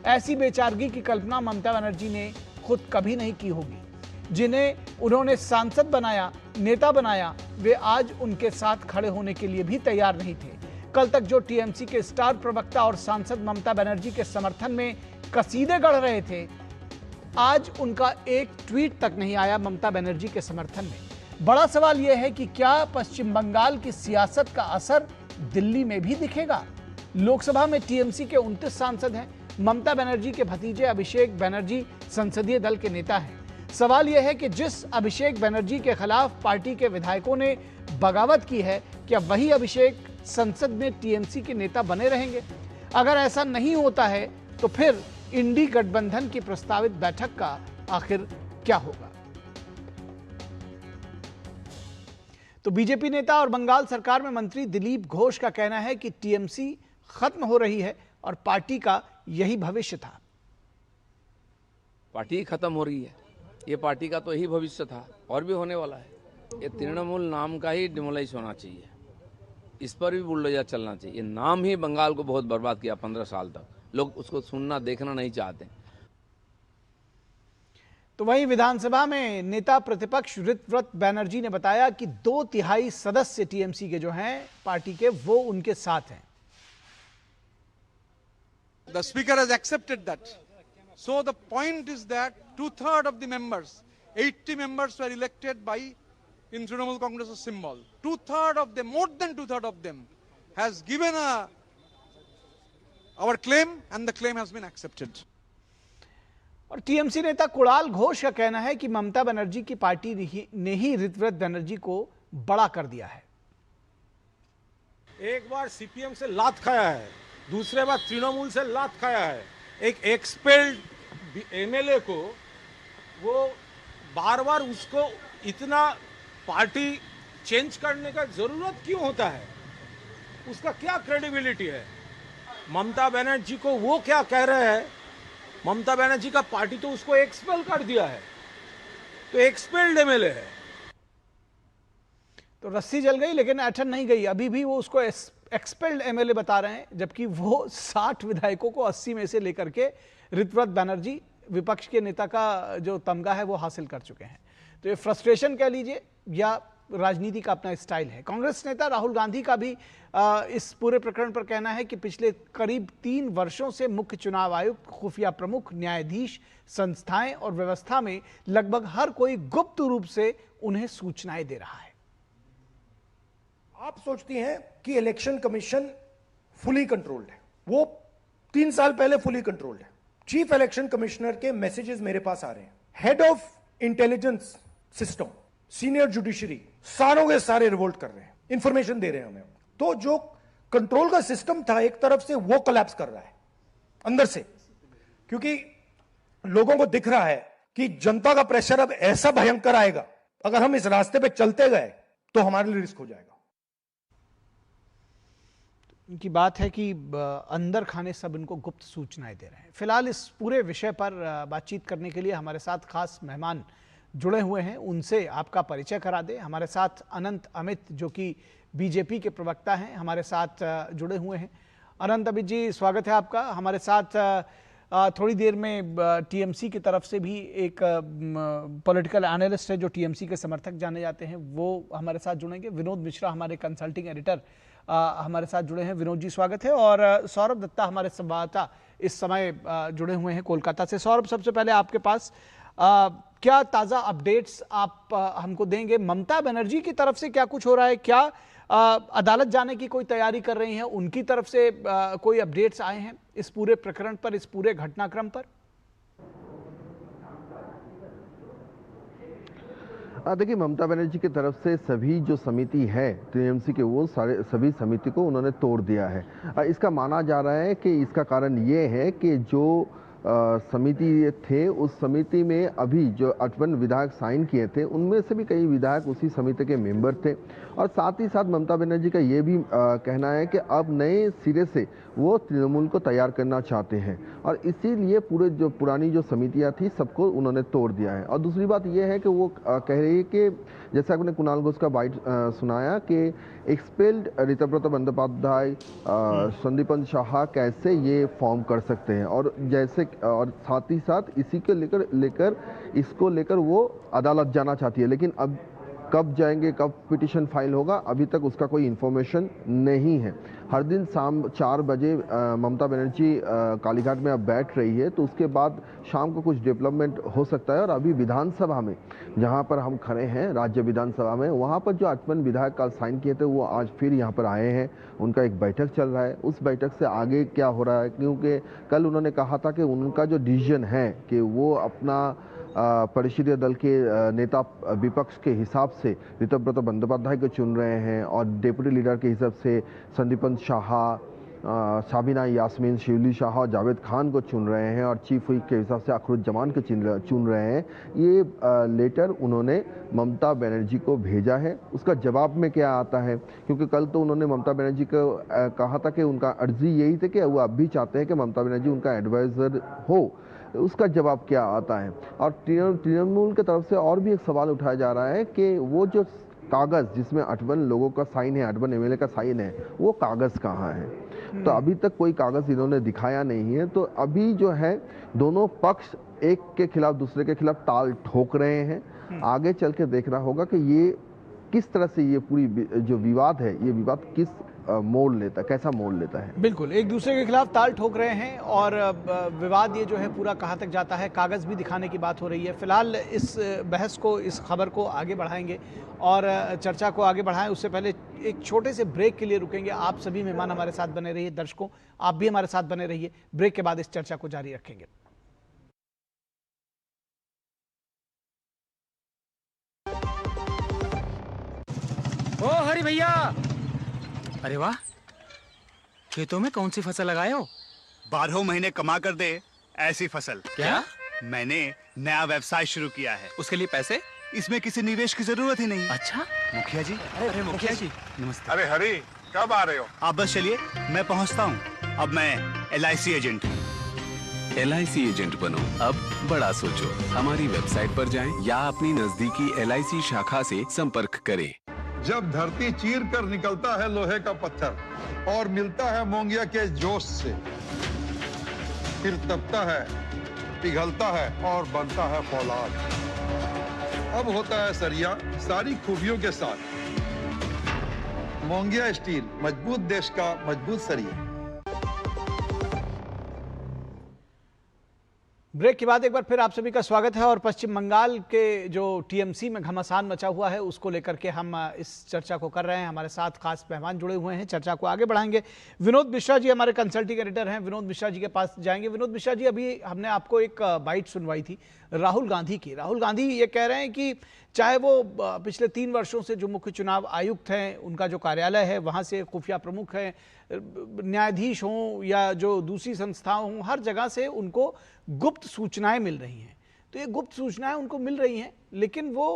ऐसी बेचारगी की कल्पना ममता बनर्जी ने खुद कभी नहीं की होगी। जिन्हें उन्होंने सांसद बनाया, नेता बनाया, वे आज उनके साथ खड़े होने के लिए भी तैयार नहीं थे। कल तक जो टीएमसी के स्टार प्रवक्ता और सांसद ममता बनर्जी के समर्थन में कसीदे गढ़ रहे थे, आज उनका एक ट्वीट तक नहीं आया ममता बनर्जी के समर्थन में। बड़ा सवाल यह है कि क्या पश्चिम बंगाल की सियासत का असर दिल्ली में भी दिखेगा? लोकसभा में टीएमसी के 29 सांसद हैं। ममता बनर्जी के भतीजे अभिषेक बनर्जी संसदीय दल के नेता हैं। सवाल यह है कि जिस अभिषेक बनर्जी के खिलाफ पार्टी के विधायकों ने बगावत की है, क्या वही अभिषेक संसद में टीएमसी के नेता बने रहेंगे? अगर ऐसा नहीं होता है तो फिर इंडी गठबंधन की प्रस्तावित बैठक का आखिर क्या होगा? तो बीजेपी नेता और बंगाल सरकार में मंत्री दिलीप घोष का कहना है कि टीएमसी खत्म हो रही है और पार्टी का यही भविष्य था। पार्टी खत्म हो रही है, ये पार्टी का तो यही भविष्य था और भी होने वाला है। ये तृणमूल नाम का ही डिमोलाइज होना चाहिए, इस पर भी बुलडोजर चलना चाहिए। ये नाम ही बंगाल को बहुत बर्बाद किया 15 साल तक। लोग उसको सुनना देखना नहीं चाहते। तो वहीं विधानसभा में नेता प्रतिपक्ष ऋतव्रत बनर्जी ने बताया कि 2/3 सदस्य टीएमसी के जो हैं पार्टी के, वो उनके साथ हैं। The speaker has accepted that. So the point is that 2/3 of the members, 80 members were elected by in Trinamool Congress symbol. 2/3 of them, more than 2/3 of them, has given our claim, and the claim has been accepted. और टीएमसी नेता कुणाल घोष का कहना है कि ममता बनर्जी की पार्टी ने ही ऋतव्रत बनर्जी को बड़ा कर दिया है। एक बार सीपीएम से लात खाया है, दूसरे बार तृणमूल से लात खाया है। एक एक्सपेल्ड एमएलए को वो बार बार उसको इतना पार्टी चेंज करने का जरूरत क्यों होता है? उसका क्या क्रेडिबिलिटी है? ममता बनर्जी को वो क्या कह रहे हैं? ममता बनर्जी का पार्टी तो उसको एक्सपेल कर दिया है, तो एक्सपेल्ड एमएलए है। तो रस्सी जल गई लेकिन ऐठन नहीं गई। अभी भी वो उसको एक्सपेल्ड एमएलए बता रहे हैं, जबकि वो 60 विधायकों को 80 में से लेकर के ऋतव्रत बनर्जी विपक्ष के नेता का जो तमगा है वो हासिल कर चुके हैं। तो ये फ्रस्ट्रेशन कह लीजिए या राजनीति का अपना स्टाइल है। कांग्रेस नेता राहुल गांधी का भी इस पूरे प्रकरण पर कहना है कि पिछले करीब 3 वर्षों से मुख्य चुनाव आयुक्त, खुफिया प्रमुख, न्यायाधीश, संस्थाएं और व्यवस्था में लगभग हर कोई गुप्त रूप से उन्हें सूचनाएं दे रहा है। आप सोचती हैं कि इलेक्शन कमीशन फुली कंट्रोल्ड है, वो 3 साल पहले फुली कंट्रोल्ड है। चीफ इलेक्शन कमिश्नर के मैसेजेस मेरे पास आ रहे हैं, head of intelligence system, senior judiciary, सारों के सारे रिवोल्ट कर रहे हैं, इंफॉर्मेशन दे रहे हैं हमें। तो जो कंट्रोल का सिस्टम था एक तरफ से वो कोलैप्स कर रहा है अंदर से, क्योंकि लोगों को दिख रहा है कि जनता का प्रेशर अब ऐसा भयंकर आएगा, अगर हम इस रास्ते पे चलते गए तो हमारे लिए रिस्क हो जाएगा। इनकी बात है कि अंदर खाने सब इनको गुप्त सूचनाएं दे रहे हैं। फिलहाल इस पूरे विषय पर बातचीत करने के लिए हमारे साथ खास मेहमान जुड़े हुए हैं, उनसे आपका परिचय करा दें। हमारे साथ अनंत अमित जो कि बीजेपी के प्रवक्ता हैं, हमारे साथ जुड़े हुए हैं। अनंत अमित जी, स्वागत है आपका। हमारे साथ थोड़ी देर में टीएमसी की तरफ से भी एक पॉलिटिकल एनालिस्ट है जो टीएमसी के समर्थक जाने जाते हैं, वो हमारे साथ जुड़ेंगे। विनोद मिश्रा हमारे कंसल्टिंग एडिटर हमारे साथ जुड़े हैं। विनोद जी स्वागत है। और सौरभ दत्ता हमारे संवाददाता इस समय जुड़े हुए हैं कोलकाता से। सौरभ, सबसे पहले आपके पास क्या ताज़ा अपडेट्स आप हमको देंगे? ममता बनर्जी की तरफ से क्या कुछ हो रहा है? क्या अदालत जाने की कोई तैयारी कर रही हैं? उनकी तरफ से कोई अपडेट्स आए हैं इस पूरे प्रकरण पर, इस पूरे घटनाक्रम पर? देखिए, ममता बनर्जी की तरफ से सभी जो समिति है टीएमसी के, वो सभी समिति को उन्होंने तोड़ दिया है। इसका माना जा रहा है कि इसका कारण ये है कि जो समिति थे, उस समिति में अभी जो 58 विधायक साइन किए थे, उनमें से भी कई विधायक उसी समिति के मेंबर थे। और साथ ही साथ ममता बनर्जी का ये भी कहना है कि अब नए सिरे से वो तृणमूल को तैयार करना चाहते हैं, और इसीलिए पूरे जो पुरानी जो समितियां थी सबको उन्होंने तोड़ दिया है। और दूसरी बात ये है कि वो कह रही है कि जैसा आपने कुणाल घोष का बाइट सुनाया कि एक्सपेल्ड ऋतव्रत बंदोपाध्याय, संदीपन शाह कैसे ये फॉर्म कर सकते हैं, और जैसे और साथ ही साथ इसी के लेकर वो अदालत जाना चाहती है। लेकिन अब कब जाएंगे, कब पिटीशन फाइल होगा, अभी तक उसका कोई इन्फॉर्मेशन नहीं है। हर दिन शाम 4 बजे ममता बनर्जी कालीघाट में अब बैठ रही है, तो उसके बाद शाम को कुछ डेवलपमेंट हो सकता है। और अभी विधानसभा में, जहां पर हम खड़े हैं राज्य विधानसभा में, वहां पर जो 58 विधायक कल साइन किए थे वो आज फिर यहां पर आए हैं। उनका एक बैठक चल रहा है, उस बैठक से आगे क्या हो रहा है, क्योंकि कल उन्होंने कहा था कि उनका जो डिसीजन है कि वो अपना परिषदीय दल के नेता विपक्ष के हिसाब से ऋतव्रत बंदोपाध्याय को चुन रहे हैं, और डेप्यूटी लीडर के हिसाब से संदीपन शाह, साबिना यास्मीन, शिवली शाह और जावेद खान को चुन रहे हैं, और चीफ व्हिप के हिसाब से अखरुज्जमान को चुन रहे हैं। ये लेटर उन्होंने ममता बनर्जी को भेजा है। उसका जवाब में क्या आता है, क्योंकि कल तो उन्होंने ममता बनर्जी को कहा था कि उनका अर्जी यही थे कि वो अब भी चाहते हैं कि ममता बनर्जी उनका एडवाइज़र हो। उसका जवाब क्या आता है? और तृणमूल की तरफ से और भी एक सवाल उठाया जा रहा है कि वो जो कागज़ जिसमें 58 लोगों का साइन है, 58 एमएलए का साइन है, वो कागज़ कहाँ है? तो अभी तक कोई कागज़ इन्होंने दिखाया नहीं है। तो अभी जो है दोनों पक्ष एक के खिलाफ दूसरे के खिलाफ ताल ठोक रहे हैं। आगे चल के देखना होगा कि ये किस तरह से ये पूरी जो विवाद है, ये विवाद किस मोड़ लेता है, कैसा मोड़ लेता है। बिल्कुल, एक दूसरे के खिलाफ ताल ठोक रहे हैं और विवाद ये जो है पूरा कहाँ तक जाता है, कागज़ भी दिखाने की बात हो रही है। फिलहाल इस बहस को, इस खबर को आगे बढ़ाएंगे और चर्चा को आगे बढ़ाएं, उससे पहले एक छोटे से ब्रेक के लिए रुकेंगे। आप सभी मेहमान हमारे साथ बने रहिए, दर्शकों आप भी हमारे साथ बने रहिए। ब्रेक के बाद इस चर्चा को जारी रखेंगे। ओ हरि भैया, अरे वाह, खेतों में कौन सी फसल लगाए हो? 12 महीने कमा कर दे ऐसी फसल। क्या? मैंने नया व्यवसाय शुरू किया है। उसके लिए पैसे? इसमें किसी निवेश की जरूरत ही नहीं। अच्छा मुखिया जी। अरे मुखिया जी नमस्ते। अरे हरी, कब आ रहे हो? आप बस चलिए, मैं पहुंचता हूं। अब मैं LIC एजेंट हूं। LIC एजेंट बनो, अब बड़ा सोचो। हमारी वेबसाइट पर जाएं या अपनी नजदीकी LIC शाखा से संपर्क करें। जब धरती चीर कर निकलता है लोहे का पत्थर और मिलता है मोंगिया के जोश से, फिर तपता है, पिघलता है और बनता है फौलाद। अब होता है सरिया सारी खूबियों के साथ। मोंगिया स्टील, मजबूत देश का मजबूत सरिया। ब्रेक के बाद एक बार फिर आप सभी का स्वागत है। और पश्चिम बंगाल के जो टीएमसी में घमासान मचा हुआ है उसको लेकर के हम इस चर्चा को कर रहे हैं। हमारे साथ खास मेहमान जुड़े हुए हैं, चर्चा को आगे बढ़ाएंगे। विनोद मिश्रा जी हमारे कंसल्टिंग एडिटर हैं, विनोद मिश्रा जी के पास जाएंगे। विनोद मिश्रा जी, अभी हमने आपको एक बाइट सुनवाई थी राहुल गांधी की। राहुल गांधी ये कह रहे हैं कि चाहे वो पिछले 3 वर्षों से जो मुख्य चुनाव आयुक्त हैं, उनका जो कार्यालय है वहाँ से खुफिया प्रमुख हैं, न्यायाधीश हों या जो दूसरी संस्थाओं हों, हर जगह से उनको गुप्त सूचनाएं मिल रही हैं। तो ये गुप्त सूचनाएं उनको मिल रही हैं लेकिन वो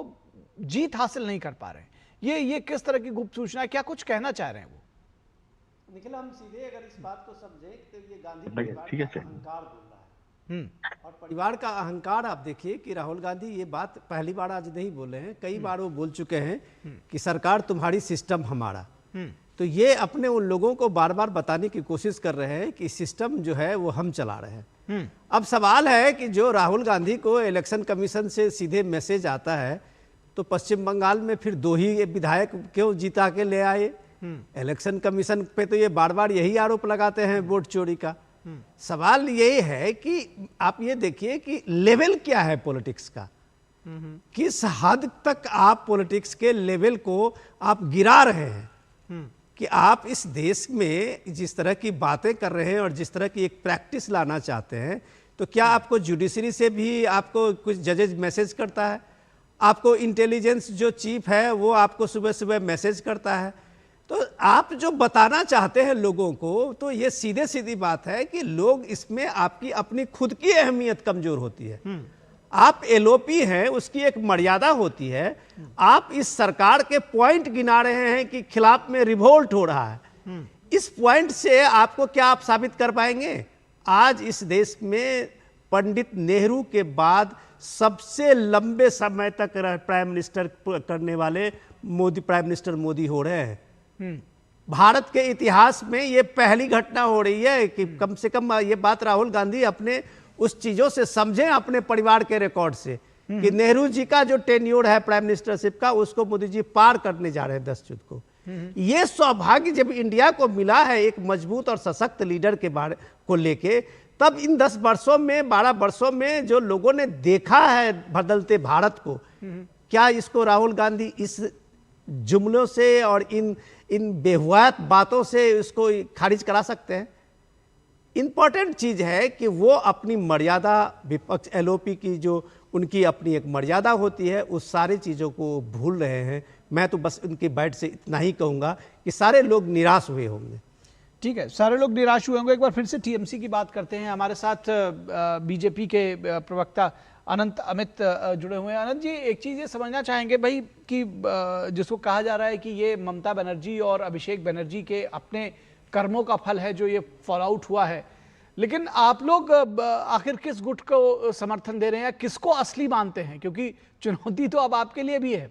जीत हासिल नहीं कर पा रहे हैं। ये किस तरह की गुप्त सूचनाएं, क्या कुछ कहना चाह रहे हैं वो? निखिल, हम सीधे अगर इस बात को समझें तो ये गांधी परिवार का अहंकार बोल रहा है। और परिवार का अहंकार आप देखिए कि राहुल गांधी ये बात पहली बार आज नहीं बोले हैं, कई बार वो बोल चुके हैं कि सरकार तुम्हारी, सिस्टम हमारा। तो ये अपने उन लोगों को बार बार बताने की कोशिश कर रहे हैं कि सिस्टम जो है वो हम चला रहे हैं। अब सवाल है कि जो राहुल गांधी को इलेक्शन कमीशन से सीधे मैसेज आता है तो पश्चिम बंगाल में फिर 2 ही विधायक क्यों जीता के ले आए? इलेक्शन कमीशन पे तो ये बार बार यही आरोप लगाते हैं वोट चोरी का। सवाल ये है कि आप ये देखिए कि लेवल क्या है पॉलिटिक्स का, किस हद तक आप पॉलिटिक्स के लेवल को आप गिरा रहे हैं कि आप इस देश में जिस तरह की बातें कर रहे हैं और जिस तरह की एक प्रैक्टिस लाना चाहते हैं, तो क्या आपको जुडिशरी से भी आपको कुछ जजेज मैसेज करता है? आपको इंटेलिजेंस जो चीफ है वो आपको सुबह सुबह मैसेज करता है? तो आप जो बताना चाहते हैं लोगों को, तो ये सीधे सीधी बात है कि लोग इसमें आपकी अपनी खुद की अहमियत कमजोर होती है। आप एलओपी हैं, उसकी एक मर्यादा होती है। आप इस सरकार के पॉइंट गिना रहे हैं कि खिलाफ में रिवोल्ट हो रहा है। इस पॉइंट से आपको क्या आप साबित कर पाएंगे? आज इस देश में पंडित नेहरू के बाद सबसे लंबे समय तक प्राइम मिनिस्टर करने वाले प्राइम मिनिस्टर मोदी हो रहे हैं। भारत के इतिहास में ये पहली घटना हो रही है कि कम से कम ये बात राहुल गांधी अपने उस चीजों से समझें, अपने परिवार के रिकॉर्ड से, कि नेहरू जी का जो टेन्योर है प्राइम मिनिस्टरशिप का, उसको मोदी जी पार करने जा रहे हैं 10 जून को। ये सौभाग्य जब इंडिया को मिला है एक मजबूत और सशक्त लीडर के बारे को लेके, तब इन 10 वर्षों में 12 वर्षों में जो लोगों ने देखा है बदलते भारत को, क्या इसको राहुल गांधी इस जुमलों से और इन बेहुआत बातों से इसको खारिज करा सकते हैं? इंपॉर्टेंट चीज है कि वो अपनी मर्यादा, विपक्ष एलओपी की जो उनकी अपनी एक मर्यादा होती है, उस सारी चीज़ों को भूल रहे हैं। मैं तो बस उनकी बाइट से इतना ही कहूँगा कि सारे लोग निराश हुए होंगे। ठीक है, सारे लोग निराश हुए होंगे। एक बार फिर से टीएमसी की बात करते हैं। हमारे साथ बीजेपी के प्रवक्ता अनंत अमित जुड़े हुए हैं। अनंत जी, एक चीज़ ये समझना चाहेंगे भाई कि जिसको कहा जा रहा है कि ये ममता बनर्जी और अभिषेक बनर्जी के अपने कर्मों का फल है जो ये फॉल आउट हुआ है, लेकिन आप लोग आखिर किस गुट को समर्थन दे रहे हैं या किसको असली मानते हैं? क्योंकि चुनौती तो अब आपके लिए भी है।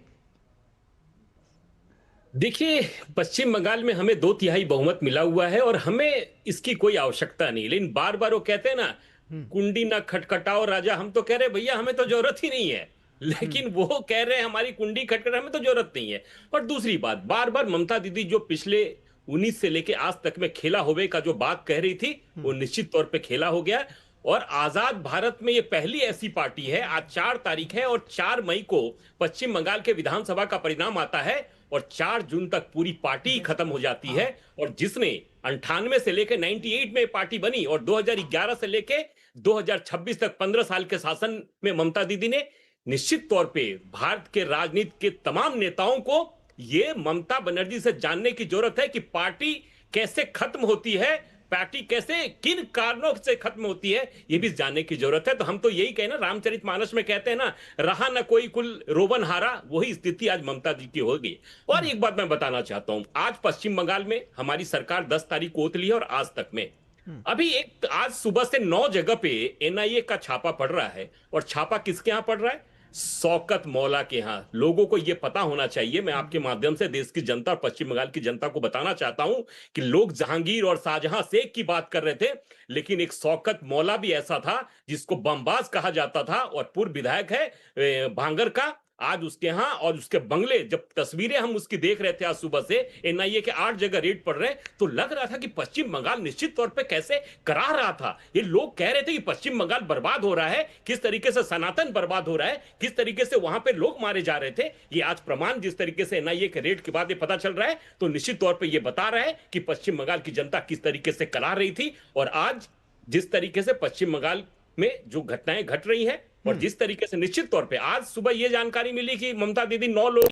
देखिए, पश्चिम बंगाल में हमें 2/3 बहुमत मिला हुआ है और हमें इसकी कोई आवश्यकता नहीं। लेकिन बार बार वो कहते हैं ना, कुंडी ना खटखटाओ राजा, हम तो कह रहे हैं भैया हमें तो जरूरत ही नहीं है, लेकिन वो कह रहे हैं हमारी कुंडी खटखटा, हमें तो जरूरत नहीं है। और दूसरी बात, बार बार ममता दीदी जो पिछले 19 से लेके आज तक में खेला होवे का जो बात कह रही थी, वो निश्चित तौर पे खेला हो गया। और आजाद भारत में ये पहली ऐसी पार्टी है, आज 4 तारीख है और 4 मई को पश्चिम बंगाल के विधानसभा का परिणाम आता है और 4 जून तक पूरी पार्टी खत्म हो जाती है। और जिसने 98 से लेकर 98 में पार्टी बनी और 2011 से लेके 2026 तक 15 साल के शासन में ममता दीदी ने निश्चित तौर पे भारत के राजनीति के तमाम नेताओं को ये ममता बनर्जी से जानने की जरूरत है कि पार्टी कैसे खत्म होती है, पार्टी कैसे किन कारणों से खत्म होती है, ये भी जानने की जरूरत है। तो हम तो यही कहें ना, रामचरितमानस में कहते हैं ना, रहा ना कोई कुल रोवन हारा, वही स्थिति आज ममता जी की होगी। और एक बात मैं बताना चाहता हूं, आज पश्चिम बंगाल में हमारी सरकार 10 तारीख को उतरी है और आज तक में अभी आज सुबह से 9 जगह पे एनआईए का छापा पड़ रहा है। और छापा किसके यहां पड़ रहा है? शौकत मौला के यहाँ। लोगों को यह पता होना चाहिए, मैं आपके माध्यम से देश की जनता और पश्चिम बंगाल की जनता को बताना चाहता हूं कि लोग जहांगीर और शाहजहां शेख की बात कर रहे थे, लेकिन एक शौकत मौला भी ऐसा था जिसको बमबाज कहा जाता था और पूर्व विधायक है भांगर का। आज उसके यहाँ और उसके बंगले, जब तस्वीरें हम उसकी देख रहे थे आज सुबह से, एनआईए के 8 जगह रेड पड़ रहे, तो लग रहा था कि पश्चिम बंगाल निश्चित तौर पे कैसे करा रहा था। ये लोग कह रहे थे कि पश्चिम बंगाल बर्बाद हो रहा है, किस तरीके से सनातन बर्बाद हो रहा है, किस तरीके से वहां पे लोग मारे जा रहे थे। ये आज प्रमाण जिस तरीके से एनआईए के रेड के बाद ये पता चल रहा है, तो निश्चित तौर पर यह बता रहा है कि पश्चिम बंगाल की जनता किस तरीके से करा रही थी। और आज जिस तरीके से पश्चिम बंगाल में जो घटनाएं घट रही हैं और जिस तरीके से निश्चित तौर पे आज सुबह ये जानकारी मिली कि ममता दीदी 9 लोग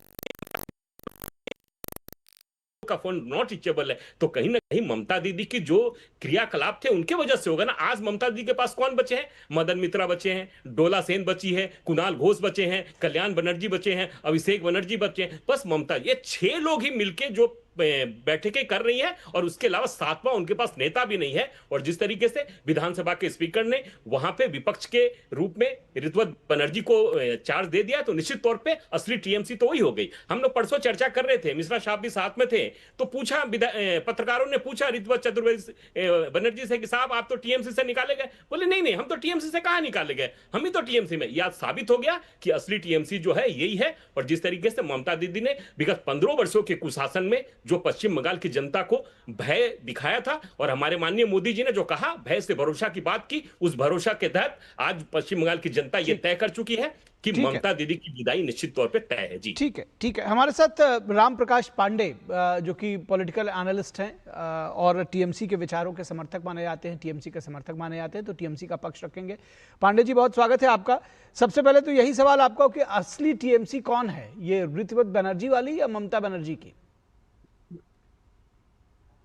का फोन नॉट रीचेबल है, तो कहीं ना कहीं ममता दीदी की जो क्रियाकलाप थे उनके वजह से होगा ना। आज ममता दीदी के पास कौन बचे हैं? मदन मित्रा बचे हैं, डोला सेन बची है, कुणाल घोष बचे हैं, कल्याण बनर्जी बचे हैं, अभिषेक बनर्जी बचे हैं, बस ममता। ये 6 लोग ही मिलके जो बैठकें कर रही है और उसके अलावा 7वां उनके पास नेता भी नहीं है। और जिस तरीके से विधानसभा के स्पीकर ने वहां पे विपक्ष के रूप में ऋत्विक बनर्जी को चार्ज दे दिया, तो निश्चित तौर पे असली टीएमसी तो वही हो गई। हम लोग परसों चर्चा कर रहे थे, मिश्रा साहब भी साथ में थे, तो पूछा पत्रकारों ने पूछा ऋत्विक चतुर्वेदी बनर्जी से कि साहब आप तो टीएमसी से निकाले गए। बोले नहीं नहीं, हम तो टीएमसी से कहां निकाले गए, हम ही तो टीएमसी में। यह साबित हो गया कि असली टीएमसी जो है यही है। और जिस तरीके से ममता दीदी ने विगत 15 वर्षों के कुशासन में जो पश्चिम बंगाल की जनता को भय दिखाया था, और हमारे माननीय मोदी जी ने जो कहा भय से भरोसा की बात की, उस भरोसा के तहत आज पश्चिम बंगाल की जनता ये तय कर चुकी है कि ममता दीदी की विदाई निश्चित तौर पे तय है। जी ठीक है, ठीक है। हमारे साथ राम प्रकाश पांडे जो कि पॉलिटिकल एनालिस्ट हैं और टीएमसी के विचारों के समर्थक माने जाते हैं, टीएमसी के समर्थक माने जाते हैं, तो टीएमसी का पक्ष रखेंगे। पांडे जी, बहुत स्वागत है आपका। सबसे पहले तो यही सवाल आपका कि असली टीएमसी कौन है, ये ऋत्विक बनर्जी वाली या ममता बनर्जी की?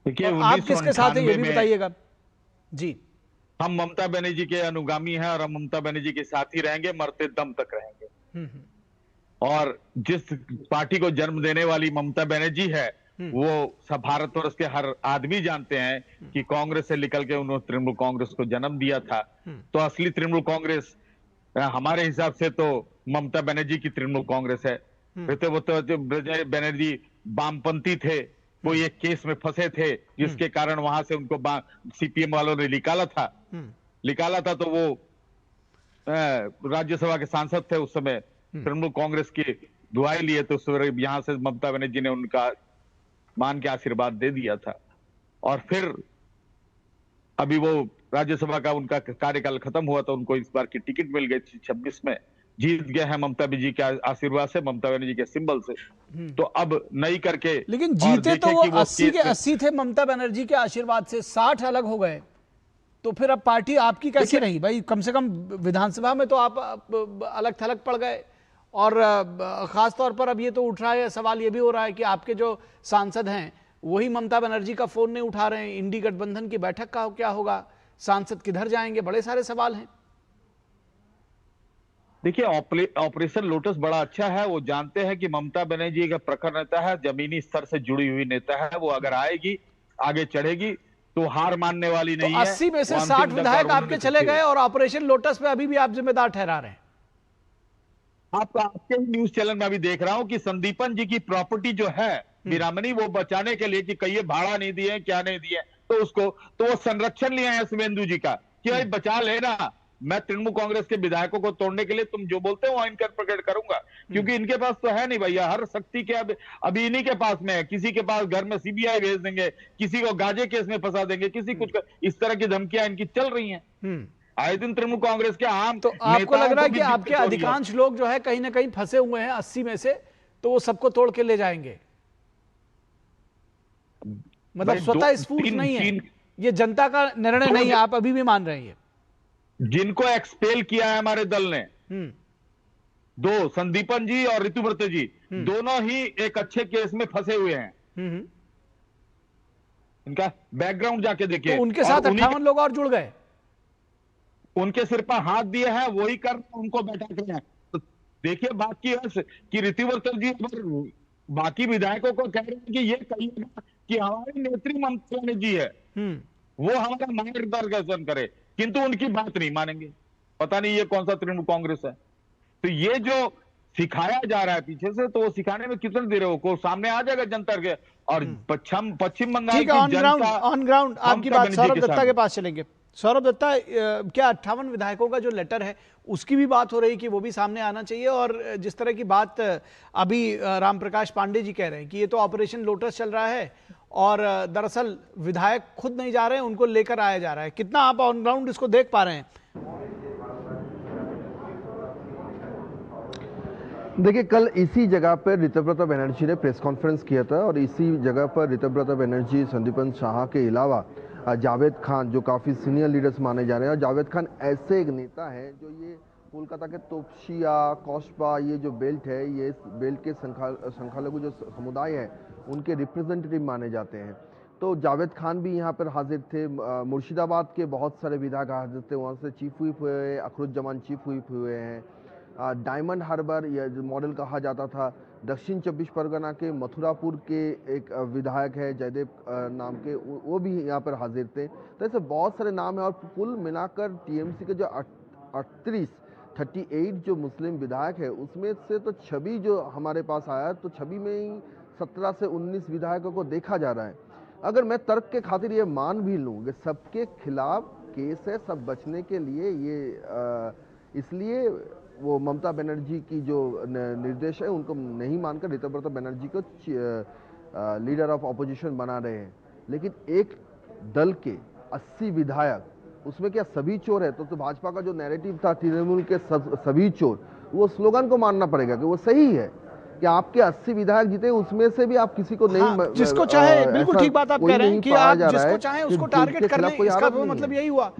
आप किसके साथ हैं ये भी बताइएगा। जी, हम ममता बनर्जी के अनुगामी हैं और हम ममता बनर्जी के साथ ही रहेंगे, मरते दम तक रहेंगे। और जिस पार्टी को जन्म देने वाली ममता बनर्जी है, वो सब भारतवर्ष के हर आदमी जानते हैं कि कांग्रेस से निकल के उन्होंने तृणमूल कांग्रेस को जन्म दिया था। तो असली तृणमूल कांग्रेस हमारे हिसाब से तो ममता बनर्जी की तृणमूल कांग्रेस है। बनर्जी वामपंथी थे, कोई एक केस में फंसे थे जिसके कारण वहां से उनको सीपीएम वालों ने निकाला था, तो वो राज्यसभा के सांसद थे उस समय, तृणमूल कांग्रेस की दुआई लिए, तो उस समय यहां से ममता बनर्जी ने उनका मान के आशीर्वाद दे दिया था। और फिर अभी वो राज्यसभा का उनका कार्यकाल खत्म हुआ, तो उनको इस बार की टिकट मिल गई 26 में, जीत गए हैं ममता बनर्जी के आशीर्वाद से, ममता बनर्जी के सिंबल से। तो अब नई करके, लेकिन जीते तो वो 80 के 80 थे ममता बनर्जी के आशीर्वाद से, 60 अलग हो गए, तो फिर अब पार्टी आपकी कैसे रही भाई? कम से कम विधानसभा में तो आप अलग थलग पड़ गए, और खास तौर पर अब ये तो उठ रहा है सवाल, ये भी हो रहा है कि आपके जो सांसद हैं वही ममता बनर्जी का फोन नहीं उठा रहे हैं। इंडी गठबंधन की बैठक का क्या होगा, सांसद किधर जाएंगे, बड़े सारे सवाल हैं। देखिए, ऑपरेशन लोटस बड़ा अच्छा है। वो जानते हैं कि ममता बनर्जी का प्रखर नेता है, जमीनी स्तर से जुड़ी हुई नेता है, वो अगर आएगी, आगे चढ़ेगी, तो हार मानने वाली नहीं है। 80 में से 60 विधायक आपके चले गए और ऑपरेशन लोटस पे अभी भी आप जिम्मेदार ठहरा रहे हैं। आपके न्यूज चैनल में अभी देख रहा हूं कि संदीपन जी की प्रॉपर्टी जो है वीरामनी, वो बचाने के लिए कि कहीं भाड़ा नहीं दिए, क्या नहीं दिए, तो उसको तो वो संरक्षण लिए हैं शुभेंदु जी का कि भाई बचा लेना, मैं तृणमूल कांग्रेस के विधायकों को तोड़ने के लिए तुम जो बोलते हो इनका प्रकट करूंगा, क्योंकि इनके पास तो है नहीं भैया, हर शक्ति के अभी इन्हीं के पास में है। किसी के पास घर में सीबीआई भेज देंगे, किसी को गांजे केस में फंसा देंगे, किसी कुछ, इस तरह की धमकियां इनकी चल रही हैं आए दिन तृणमूल कांग्रेस के आम। तो आपको लग रहा है कि आपके अधिकांश लोग जो है कहीं ना कहीं फंसे हुए हैं 80 में से, तो वो सबको तोड़ के ले जाएंगे? मतलब स्वतः स्फूर्त नहीं है, ये जनता का निर्णय नहीं है, आप अभी भी मान रहे हैं? जिनको एक्सपेल किया है हमारे दल ने, दो, संदीपन जी और ऋतुव्रत जी, दोनों ही एक अच्छे केस में फंसे हुए हैं। इनका बैकग्राउंड जाके देखिए। तो उनके साथ 58 लोग और जुड़ गए, उनके सिर पर हाथ दिए हैं, वही कर उनको बैठा कर हैं। तो देखिए, बात की है कि ऋतुव्रत जी बाकी विधायकों को कह रहे हैं कि ये कहिएगा कि हमारी नेत्री ममता बनर्जी है, वो हमारा मार्गदर्शन करे, किंतु उनकी बात नहीं मानेंगे। पता नहीं ये कौन सा तृणमूल कांग्रेस है। तो ये जो सिखाया जा रहा है पीछे से, तो वो सिखाने में कितने देर हो को सामने आ जाएगा जनता के। और पश्चिम बंगाल ठीक है, की जनता ऑन ग्राउंड आपकी बात। ममता सौरभ दत्ता सामने। के पास चलेंगे। सौरभ दत्ता, क्या 58 विधायकों का जो लेटर है उसकी भी बात हो रही कि वो भी सामने आना चाहिए, और जिस तरह की बात अभी रामप्रकाश पांडे जी कह रहे हैं कि ये तो ऑपरेशन लोटस चल रहा है और दरअसल विधायक खुद नहीं जा रहे हैं, उनको लेकर आया जा रहा है, कितना आप ऑन ग्राउंड इसको देख पा रहे हैं? देखिए, कल इसी जगह पर ऋतुव्रता बनर्जी ने प्रेस कॉन्फ्रेंस किया था और इसी जगह पर ऋतुव्रता बनर्जी, संदीपन शाह के अलावा जावेद खान, जो काफ़ी सीनियर लीडर्स माने जा रहे हैं, और जावेद खान ऐसे एक नेता है जो ये कोलकाता के तोपशिया, कौशबा, ये जो बेल्ट है, ये बेल्ट के संख्यालघु जो समुदाय है उनके रिप्रेजेंटेटिव माने जाते हैं। तो जावेद खान भी यहाँ पर हाजिर थे। मुर्शिदाबाद के बहुत सारे विधायक हाजिर थे, वहाँ से चीफ व्हिप हुए, अखरुज्जमान चीफ व्हिप हुए हैं। डायमंड हार्बर, यह जो मॉडल कहा जाता था, दक्षिण 24 परगना के मथुरापुर के एक विधायक है जयदेव नाम के, वो भी यहाँ पर हाजिर थे। तो ऐसे बहुत सारे नाम हैं और कुल मिलाकर टीएमसी के जो 38 जो मुस्लिम विधायक है उसमें से तो छवि जो हमारे पास आया, तो छवि में ही 17 से 19 विधायकों को देखा जा रहा है। अगर मैं तर्क के खातिर ये मान भी लूँ कि सबके खिलाफ केस है, सब बचने के लिए ये इसलिए वो ममता बनर्जी की जो निर्देश है उनको नहीं मानकर ऋतुव्रता बनर्जी को लीडर ऑफ ऑपोजिशन बना रहे हैं। लेकिन एक दल के 80 विधायक, उसमें क्या सभी चोर है? तो भाजपा का जो नैरेटिव था तृणमूल के सभी चोर, वो स्लोगन को मानना पड़ेगा कि वो सही है कि आपके 80 विधायक जीते, उसमें से भी आप किसी को नहीं। हाँ, जिसको चाहे, बिल्कुल ठीक बात आप कह रहे हैं कि आप जिसको चाहे उसको टारगेट कर लें। इसका तो मतलब यही हुआ,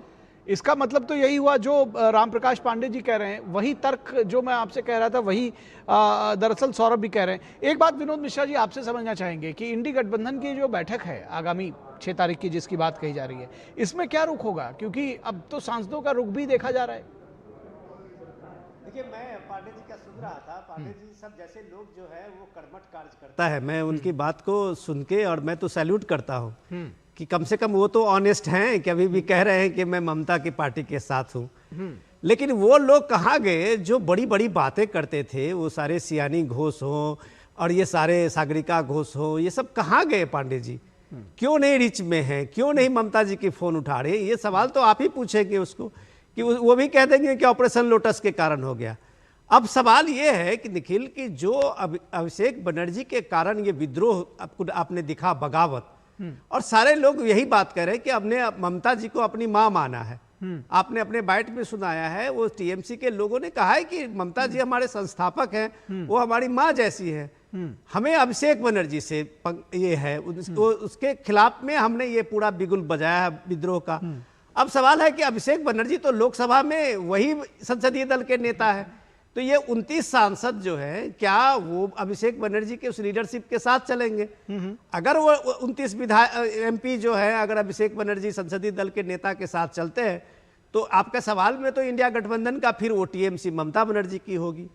इसका मतलब तो यही हुआ जो रामप्रकाश पांडे जी कह रहे हैं, वही तर्क जो मैं आपसे कह रहा था, वही दरअसल सौरभ भी कह रहे हैं। एक बात विनोद मिश्रा जी आपसे समझना चाहेंगे कि इंडी गठबंधन की जो बैठक है आगामी 6 तारीख की, जिसकी बात कही जा रही है, इसमें क्या रुख होगा? क्योंकि अब तो सांसदों का रुख भी देखा जा रहा है। देखिए, मैं पांडे जी का सुन रहा था। पांडे जी सब जैसे लोग जो है वो कर्मठ कार्य करता है, मैं उनकी बात को सुन के, और मैं तो सैल्यूट करता हूँ कि कम से कम वो तो ऑनेस्ट हैं कि अभी भी कह रहे हैं कि मैं ममता की पार्टी के साथ हूँ। लेकिन वो लोग कहाँ गए जो बड़ी बड़ी बातें करते थे? वो सारे सियानी घोष हों और ये सारे सागरिका घोष हों, ये सब कहाँ गए पांडे जी? क्यों नहीं रिच में हैं? क्यों नहीं ममता जी की फ़ोन उठा रहे? ये सवाल तो आप ही पूछेंगे उसको कि वो भी कह देंगे कि ऑपरेशन लोटस के कारण हो गया। अब सवाल ये है कि निखिल, कि जो अभिषेक बनर्जी के कारण ये विद्रोह आपने दिखा, बगावत, और सारे लोग यही बात कर रहे हैं कि हमने ममता जी को अपनी मां माना है। आपने अपने बाइट में सुनाया है, वो टीएमसी के लोगों ने कहा है कि ममता जी हमारे संस्थापक हैं, वो हमारी मां जैसी है। हमें अभिषेक बनर्जी से ये है, उसके खिलाफ में हमने ये पूरा बिगुल बजाया है विद्रोह का। अब सवाल है कि अभिषेक बनर्जी तो लोकसभा में वही संसदीय दल के नेता है, तो ये 29 सांसद जो है, क्या वो अभिषेक बनर्जी के उस लीडरशिप के साथ चलेंगे? अगर वो 29 एमपी जो है, अगर अभिषेक बनर्जी संसदीय दल के नेता के साथ चलते हैं, तो आपका सवाल में तो इंडिया गठबंधन का फिर वो टीएमसी ममता बनर्जी की होगी।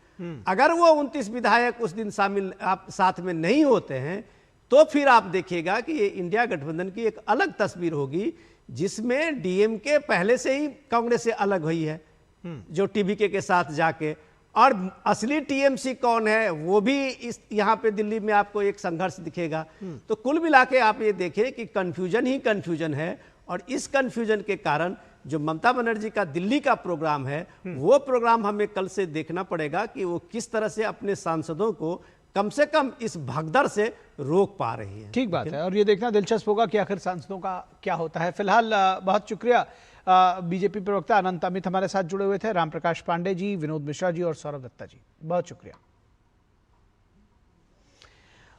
अगर वो 29 विधायक उस दिन शामिल आप साथ में नहीं होते हैं, तो फिर आप देखिएगा कि ये इंडिया गठबंधन की एक अलग तस्वीर होगी, जिसमें डीएमके पहले से ही कांग्रेस से अलग हुई है, जो टीबीके के साथ जाके। और असली टीएमसी कौन है, वो भी इस यहाँ पे दिल्ली में आपको एक संघर्ष दिखेगा। तो कुल मिला के आप ये देखें कि कंफ्यूजन ही कंफ्यूजन है, और इस कंफ्यूजन के कारण जो ममता बनर्जी का दिल्ली का प्रोग्राम है, वो प्रोग्राम हमें कल से देखना पड़ेगा कि वो किस तरह से अपने सांसदों को कम से कम इस भगदड़ से रोक पा रही है। ठीक बात है, और ये देखना दिलचस्प होगा कि आखिर सांसदों का क्या होता है। फिलहाल बहुत शुक्रिया बीजेपी प्रवक्ता अनंत अमित हमारे साथ जुड़े हुए थे, रामप्रकाश पांडे जी, विनोद मिश्रा जी और सौरभ दत्ता जी, बहुत शुक्रिया।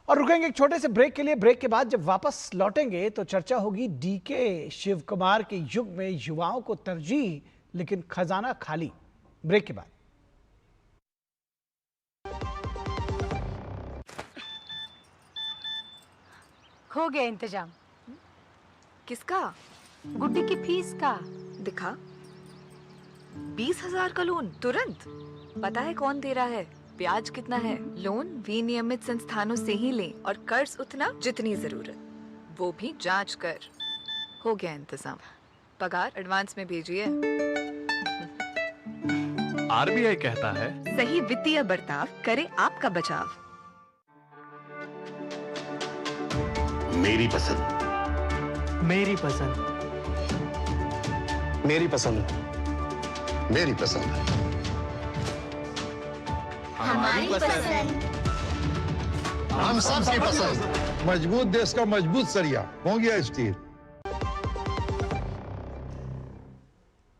और रुकेंगे एक छोटे से ब्रेक के लिए। ब्रेक के बाद जब वापस लौटेंगे तो चर्चा होगी डीके शिव कुमार के युग में युवाओं को तरजीह, लेकिन खजाना खाली। ब्रेक के बाद। हो गया इंतजाम। किसका? गुड्डी की फीस का। दिखा। 20,000 का लोन तुरंत। पता है कौन दे रहा है, ब्याज कितना है? लोन विनियमित संस्थानों से ही लें और कर्ज उतना जितनी जरूरत, वो भी जांच कर। हो गया इंतजाम। पगार एडवांस में भेजिए। आरबीआई कहता है, सही वित्तीय बर्ताव करे आपका बचाव। मेरी पसंद, मेरी पसंद, मेरी पसंद, मेरी पसंद, हमारी पसंद, हम सबकी पसंद। मजबूत देश का मजबूत सरिया मोंगिया स्टील।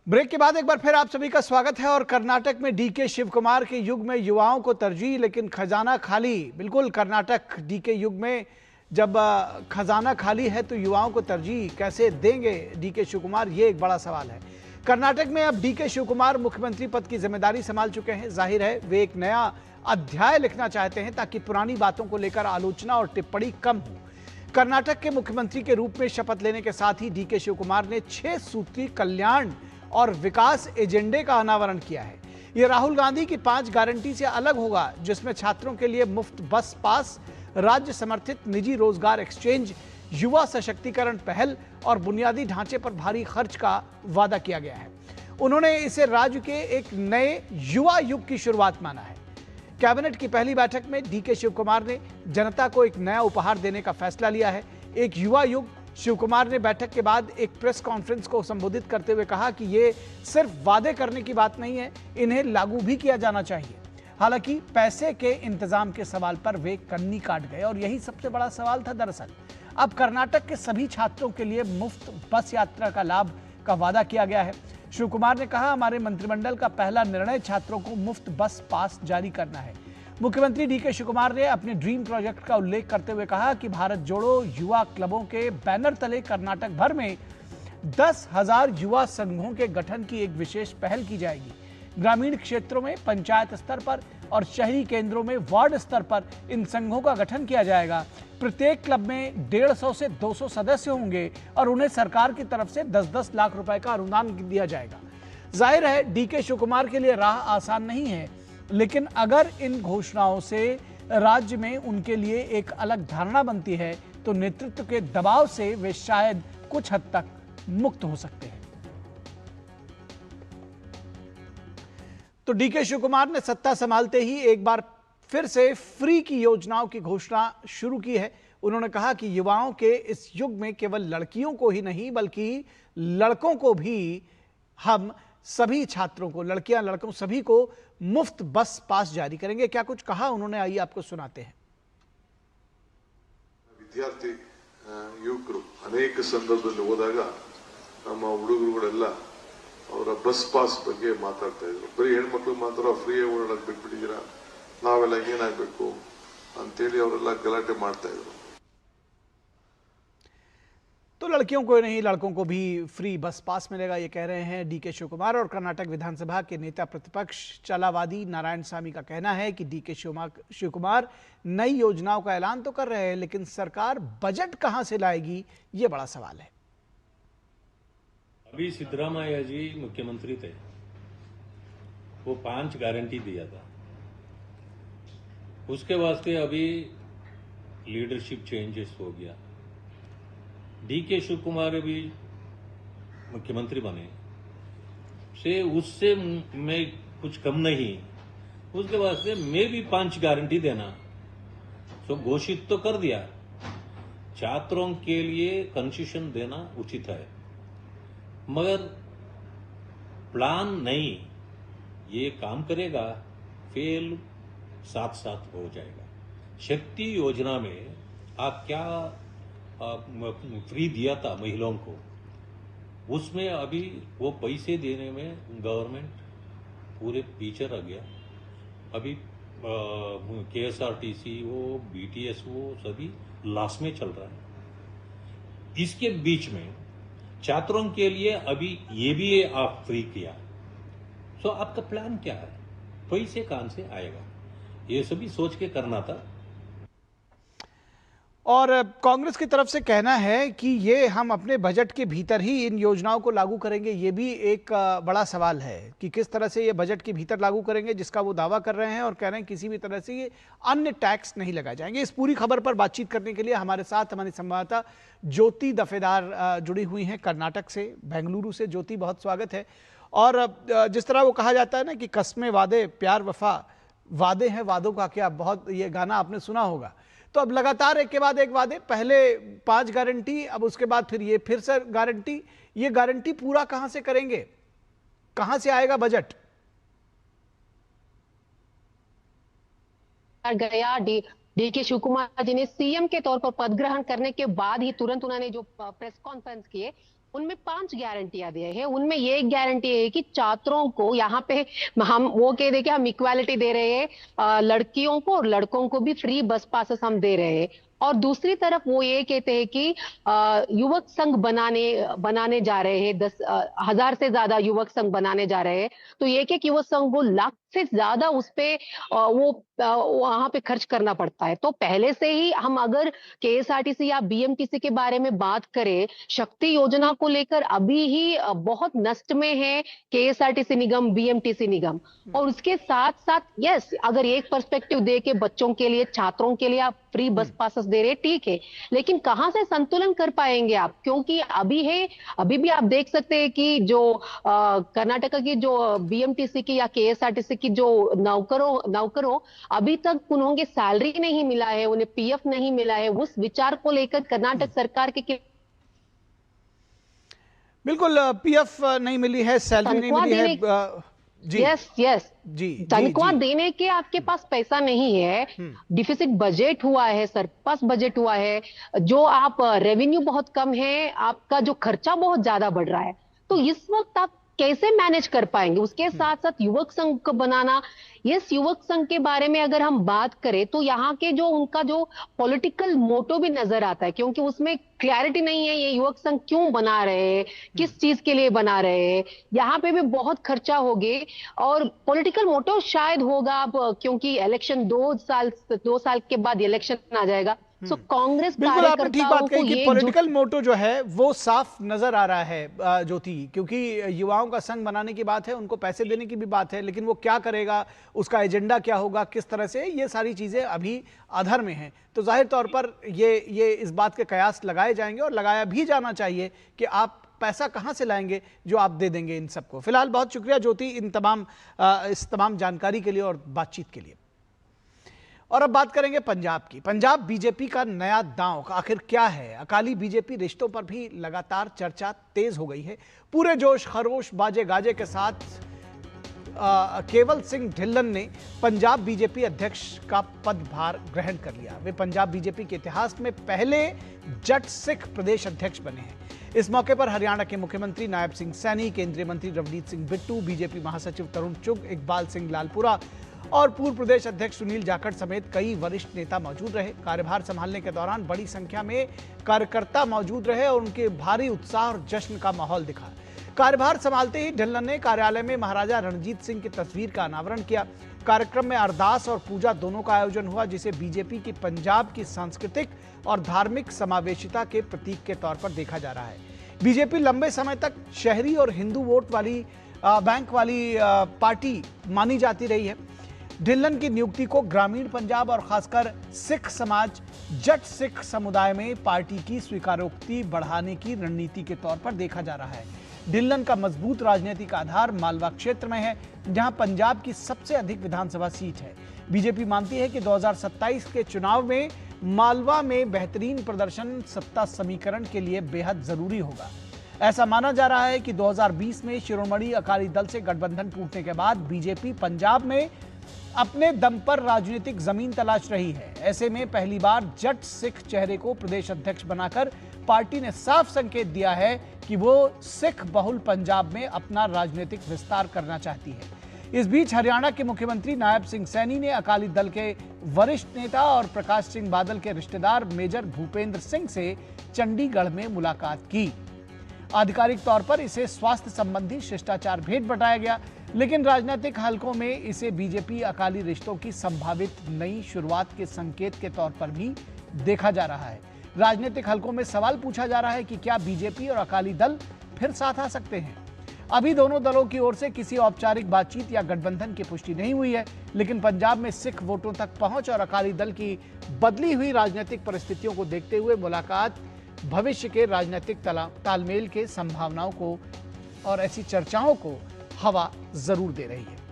ब्रेक के बाद एक बार फिर आप सभी का स्वागत है। और कर्नाटक में डीके शिव कुमार के युग में युवाओं को तरजीह, लेकिन खजाना खाली। बिल्कुल, कर्नाटक डीके युग में जब खजाना खाली है तो युवाओं को तरजीह कैसे देंगे डीके शिव कुमार, ये एक बड़ा सवाल है। कर्नाटक में अब डीके शिव कुमार मुख्यमंत्री पद की जिम्मेदारी संभाल चुके हैं। जाहिर है वे एक नया अध्याय लिखना चाहते हैं ताकि पुरानी बातों को लेकर आलोचना और टिप्पणी कम हो। कर्नाटक के मुख्यमंत्री के रूप में शपथ लेने के साथ ही डीके शिव कुमार ने 6 सूत्री कल्याण और विकास एजेंडे का अनावरण किया है। यह राहुल गांधी की 5 गारंटी से अलग होगा, जिसमें छात्रों के लिए मुफ्त बस पास, राज्य समर्थित निजी रोजगार एक्सचेंज, युवा सशक्तिकरण पहल और बुनियादी ढांचे पर भारी खर्च का वादा किया गया है। उन्होंने इसे राज्य के एक नए युवा युग की शुरुआत माना है। कैबिनेट की पहली बैठक में डीके शिव कुमार ने जनता को एक नया उपहार देने का फैसला लिया है, एक युवा युग। शिव कुमार ने बैठक के बाद एक प्रेस कॉन्फ्रेंस को संबोधित करते हुए कहा कि ये सिर्फ वादे करने की बात नहीं है, इन्हें लागू भी किया जाना चाहिए। हालांकि पैसे के इंतजाम के सवाल पर वे कन्नी काट गए और यही सबसे बड़ा सवाल था दरअसल। अब कर्नाटक के सभी छात्रों के लिए मुफ्त बस यात्रा का लाभ का वादा किया गया है। शिव कुमार ने कहा, हमारे मंत्रिमंडल का पहला निर्णय छात्रों को मुफ्त बस पास जारी करना है। मुख्यमंत्री डीके शिव कुमार ने अपने ड्रीम प्रोजेक्ट का उल्लेख करते हुए कहा कि भारत जोड़ो युवा क्लबों के बैनर तले कर्नाटक भर में 10,000 युवा संघों के गठन की एक विशेष पहल की जाएगी। ग्रामीण क्षेत्रों में पंचायत स्तर पर और शहरी केंद्रों में वार्ड स्तर पर इन संघों का गठन किया जाएगा। प्रत्येक क्लब में 150 से 200 सदस्य होंगे और उन्हें सरकार की तरफ से 10-10 लाख रुपए का अनुदान दिया जाएगा। जाहिर है डीके शिव कुमार के लिए राह आसान नहीं है, लेकिन अगर इन घोषणाओं से राज्य में उनके लिए एक अलग धारणा बनती है तो नेतृत्व के दबाव से वे शायद कुछ हद तक मुक्त हो सकते हैं। तो डीके शिव कुमार ने सत्ता संभालते ही एक बार फिर से फ्री की योजनाओं की घोषणा शुरू की है। उन्होंने कहा कि युवाओं के इस युग में केवल लड़कियों को ही नहीं बल्कि लड़कों को भी, हम सभी छात्रों को, लड़कियां लड़कों सभी को मुफ्त बस पास जारी करेंगे। क्या कुछ कहा उन्होंने, आइए आपको सुनाते हैं। ವಿದ್ಯಾರ್ಥಿ ಯುವಕರು ಅನೇಕ ಸಂದರ್ಭದಲ್ಲಿ ಹೋದಾಗ ನಮ್ಮ ಹುಡುಗರುಗಳೆಲ್ಲ ಅವರ ಬಸ್ ಪಾಸ್ ಬಗ್ಗೆ ಮಾತಾಡ್ತಾ ಇದ್ರು. ಬರೀ ಹೆಣ್ಮಕ್ಳು ಮಾತ್ರ ಫ್ರೀ ಓಡಾಡಕ್ ಬಿಟ್ಬಿಟ್ಟಿದ್ದೀರಾ, ನಾವೆಲ್ಲ ಏನಾಗಬೇಕು ಅಂತೇಳಿ ಅವರೆಲ್ಲ ಗಲಾಟೆ ಮಾಡ್ತಾ ಇದ್ರು। तो लड़कियों को नहीं, लड़कों को भी फ्री बस पास मिलेगा, ये कह रहे हैं डीके शिव कुमार। और कर्नाटक विधानसभा के नेता प्रतिपक्ष चलावादी नारायणसामी का कहना है कि डीके शिव कुमार नई योजनाओं का ऐलान तो कर रहे हैं, लेकिन सरकार बजट कहां से लाएगी, ये बड़ा सवाल है। अभी सिद्धरामैया जी मुख्यमंत्री थे, वो 5 गारंटी दिया था। उसके वास्ते अभी लीडरशिप चेंजेस हो गया। डीके शिव कुमार भी मुख्यमंत्री बने से उससे मैं कुछ कम नहीं, उसके वास्ते मैं भी 5 गारंटी देना तो घोषित तो कर दिया। छात्रों के लिए कंसेशन देना उचित है, मगर प्लान नहीं, ये काम करेगा, फेल साथ साथ हो जाएगा। शक्ति योजना में आप क्या फ्री दिया था महिलाओं को, उसमें अभी वो पैसे देने में गवर्नमेंट पूरे पीछे रह गया। अभी KSRTC वो BTS वो सभी लॉस में चल रहा है। इसके बीच में छात्रों के लिए अभी ये भी आप फ्री किया, तो आपका प्लान क्या है, पैसे कहां से आएगा, ये सभी सोच के करना था। और कांग्रेस की तरफ से कहना है कि ये हम अपने बजट के भीतर ही इन योजनाओं को लागू करेंगे। ये भी एक बड़ा सवाल है कि किस तरह से ये बजट के भीतर लागू करेंगे, जिसका वो दावा कर रहे हैं और कह रहे हैं किसी भी तरह से ये अन्य टैक्स नहीं लगाए जाएंगे। इस पूरी खबर पर बातचीत करने के लिए हमारे साथ हमारी संवाददाता ज्योति दफेदार जुड़ी हुई हैं कर्नाटक से, बेंगलुरु से। ज्योति, बहुत स्वागत है। और जिस तरह वो कहा जाता है ना कि कस्में वादे प्यार वफा, वादे हैं वादों का क्या, बहुत ये गाना आपने सुना होगा। तो अब लगातार एक के बाद एक वादे, पहले 5 गारंटी, अब उसके बाद फिर ये फिर से गारंटी। ये गारंटी पूरा कहां से करेंगे, कहां से आएगा बजट? गया डीके शिव कुमार जी ने सीएम के तौर पर पद ग्रहण करने के बाद ही तुरंत उन्होंने जो प्रेस कॉन्फ्रेंस किए उनमें 5 गारंटियां दिए हैं। उनमें ये एक गारंटी है कि छात्रों को यहाँ पे हम वो कह दे कि हम इक्वालिटी दे रहे हैं, लड़कियों को और लड़कों को भी फ्री बस पासेस हम दे रहे हैं। और दूसरी तरफ वो ये कहते हैं कि युवक संघ बनाने जा रहे हैं, 10,000 से ज्यादा युवक संघ बनाने जा रहे हैं। तो एक युवक संघ को लाख से ज्यादा उस पे वो वहां पे खर्च करना पड़ता है। तो पहले से ही हम अगर केएसआरटीसी या बीएमटीसी के बारे में बात करें, शक्ति योजना को लेकर अभी ही बहुत नष्ट में है केएसआरटीसी निगम, बीएमटीसी निगम। और उसके साथ साथ यस, अगर एक पर्सपेक्टिव दे के बच्चों के लिए, छात्रों के लिए आप फ्री बस पासेस दे रहे, ठीक है, लेकिन कहां से संतुलन कर पाएंगे आप? क्योंकि अभी भी आप देख सकते हैं कि जो कर्नाटका की जो बीएमटीसी की या केएसआरटीसी की जो नौकरों अभी तक उन्होंने सैलरी नहीं मिला है, उन्हें पीएफ नहीं मिला है। उस विचार को लेकर कर्नाटक सरकार के बिल्कुल पीएफ नहीं मिली है, सैलरी नहीं मिली है। जी यस जी, तनख्वाह देने के आपके पास पैसा नहीं है, डिफिसिट बजट हुआ है, सरप्लस बजट हुआ है, जो आप रेवेन्यू बहुत कम है, आपका जो खर्चा बहुत ज्यादा बढ़ रहा है। तो इस वक्त आप कैसे मैनेज कर पाएंगे? उसके साथ साथ युवक संघ को बनाना, यस, युवक संघ के बारे में अगर हम बात करें तो यहाँ के जो उनका जो पॉलिटिकल मोटो भी नजर आता है, क्योंकि उसमें क्लैरिटी नहीं है ये युवक संघ क्यों बना रहे हैं, किस चीज के लिए बना रहे हैं। यहाँ पे भी बहुत खर्चा होगे और पॉलिटिकल मोटो शायद होगा अब, क्योंकि इलेक्शन 2 साल के बाद इलेक्शन आ जाएगा। सो कांग्रेस बिल्कुल आपने ठीक बात कही कि पॉलिटिकल मोटो जो है वो साफ नजर आ रहा है ज्योति, क्योंकि युवाओं का संघ बनाने की बात है, उनको पैसे देने की भी बात है, लेकिन वो क्या करेगा, उसका एजेंडा क्या होगा, किस तरह से, ये सारी चीजें अभी अधर में हैं। तो जाहिर तौर पर ये इस बात के कयास लगाए जाएंगे और लगाया भी जाना चाहिए कि आप पैसा कहां से लाएंगे जो आप दे देंगे इन सबको। फिलहाल बहुत शुक्रिया ज्योति इस तमाम जानकारी के लिए और बातचीत के लिए। और अब बात करेंगे पंजाब की। पंजाब बीजेपी का नया दांव आखिर क्या है? अकाली बीजेपी रिश्तों पर भी लगातार चर्चा तेज हो गई है। पूरे जोश खरोश बाजे गाजे के साथ केवल सिंह ढिल्लन ने पंजाब बीजेपी अध्यक्ष का पदभार ग्रहण कर लिया। वे पंजाब बीजेपी के इतिहास में पहले जट सिख प्रदेश अध्यक्ष बने हैं। इस मौके पर हरियाणा के मुख्यमंत्री नायब सिंह सैनी, केंद्रीय मंत्री रवनीत सिंह बिट्टू, बीजेपी महासचिव तरुण चुग, इकबाल सिंह लालपुरा और पूर्व प्रदेश अध्यक्ष सुनील जाखड़ समेत कई वरिष्ठ नेता मौजूद रहे। कार्यभार संभालने के दौरान बड़ी संख्या में कार्यकर्ता मौजूद रहे और उनके भारी उत्साह और जश्न का माहौल दिखा। कार्यभार संभालते ही ढिल्लन ने कार्यालय में महाराजा रणजीत सिंह की तस्वीर का अनावरण किया। कार्यक्रम में अरदास और पूजा दोनों का आयोजन हुआ, जिसे बीजेपी की पंजाब की सांस्कृतिक और धार्मिक समावेशिता के प्रतीक के तौर पर देखा जा रहा है। बीजेपी लंबे समय तक शहरी और हिंदू वोट वाली बैंक वाली पार्टी मानी जाती रही है। ढिल्लन की नियुक्ति को ग्रामीण पंजाब और खासकर सिख समाज, जट सिख समुदाय में पार्टी की स्वीकारोक्ति बढ़ाने की रणनीति के तौर पर देखा जा रहा है। ढिल्लन का मजबूत राजनीतिक आधार मालवा क्षेत्र में है, जहां पंजाब की सबसे अधिक विधानसभा सीट है। बीजेपी मानती है कि 2027 के चुनाव में मालवा में बेहतरीन प्रदर्शन सत्ता समीकरण के लिए बेहद जरूरी होगा। ऐसा माना जा रहा है कि 2020 में शिरोमणि अकाली दल से गठबंधन टूटने के बाद बीजेपी पंजाब में अपने दम पर राजनीतिक जमीन तलाश रही है। ऐसे में पहली बार जट सिख चेहरे को प्रदेश अध्यक्ष बनाकर पार्टी ने साफ संकेत दिया है कि वो सिख बहुल पंजाब में अपना राजनीतिक विस्तार करना चाहती है। इस बीच हरियाणा के मुख्यमंत्री नायब सिंह सैनी ने अकाली दल के वरिष्ठ नेता और प्रकाश सिंह बादल के रिश्तेदार मेजर भूपेंद्र सिंह से चंडीगढ़ में मुलाकात की। आधिकारिक तौर पर इसे स्वास्थ्य संबंधी शिष्टाचार भेंट बताया गया, लेकिन राजनीतिक हलकों में इसे बीजेपी अकाली रिश्तों की संभावित नई शुरुआत के संकेत के तौर पर भी देखा जा रहा है। राजनीतिक हलकों में सवाल पूछा जा रहा है कि क्या बीजेपी और अकाली दल फिर साथ आ सकते हैं। अभी दोनों दलों की ओर से किसी औपचारिक बातचीत या गठबंधन की पुष्टि नहीं हुई है, लेकिन पंजाब में सिख वोटों तक पहुंच और अकाली दल की बदली हुई राजनीतिक परिस्थितियों को देखते हुए मुलाकात भविष्य के राजनीतिक तालमेल के संभावनाओं को और ऐसी चर्चाओं को हवा जरूर दे रही है।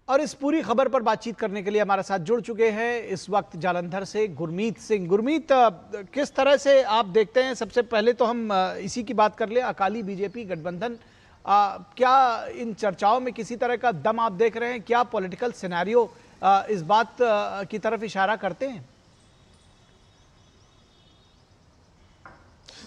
और इस पूरी खबर पर बातचीत करने के लिए हमारे साथ जुड़ चुके हैं इस वक्त जालंधर से गुरमीत सिंह। गुरमीत, किस तरह से आप देखते हैं, सबसे पहले तो हम इसी की बात कर ले, अकाली बीजेपी गठबंधन, क्या इन चर्चाओं में किसी तरह का दम आप देख रहे हैं? क्या पॉलिटिकल सिनेरियो इस बात की तरफ इशारा करते हैं?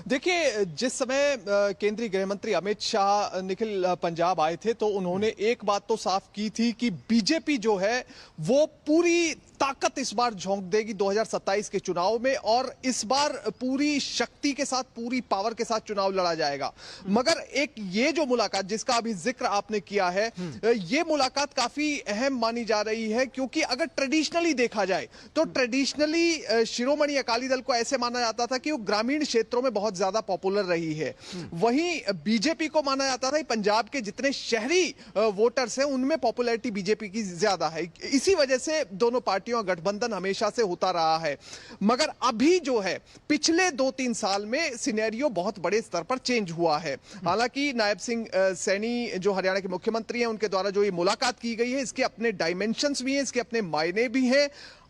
देखिए, जिस समय केंद्रीय गृह मंत्री अमित शाह निखिल पंजाब आए थे तो उन्होंने एक बात तो साफ की थी कि बीजेपी जो है वो पूरी ताकत इस बार झोंक देगी 2027 के चुनाव में और इस बार पूरी शक्ति के साथ, पूरी पावर के साथ चुनाव लड़ा जाएगा। मगर एक ये जो मुलाकात जिसका अभी जिक्र आपने किया है, ये मुलाकात काफी अहम मानी जा रही है, क्योंकि अगर ट्रेडिशनली देखा जाए तो ट्रेडिशनली शिरोमणि अकाली दल को ऐसे माना जाता था कि वो ग्रामीण क्षेत्रों में बहुत ज्यादा पॉपुलर रही है। वहीं बीजेपी को माना जाता था पंजाब के जितने शहरी वोटर्स हैं उनमें पॉपुलैरिटी बीजेपी की ज्यादा है। इसी वजह से दोनों पार्टियों गठबंधन हमेशा से होता रहा है। मगर अभी जो है पिछले 2-3 साल में सिनेरियो बहुत बड़े स्तर पर चेंज हुआ है। हालांकि नायब सिंह सैनी जो हरियाणा के मुख्यमंत्री हैं, उनके द्वारा जो ये मुलाकात की गई है, इसके अपने डायमेंशंस भी हैं, इसके अपने मायने भी हैं।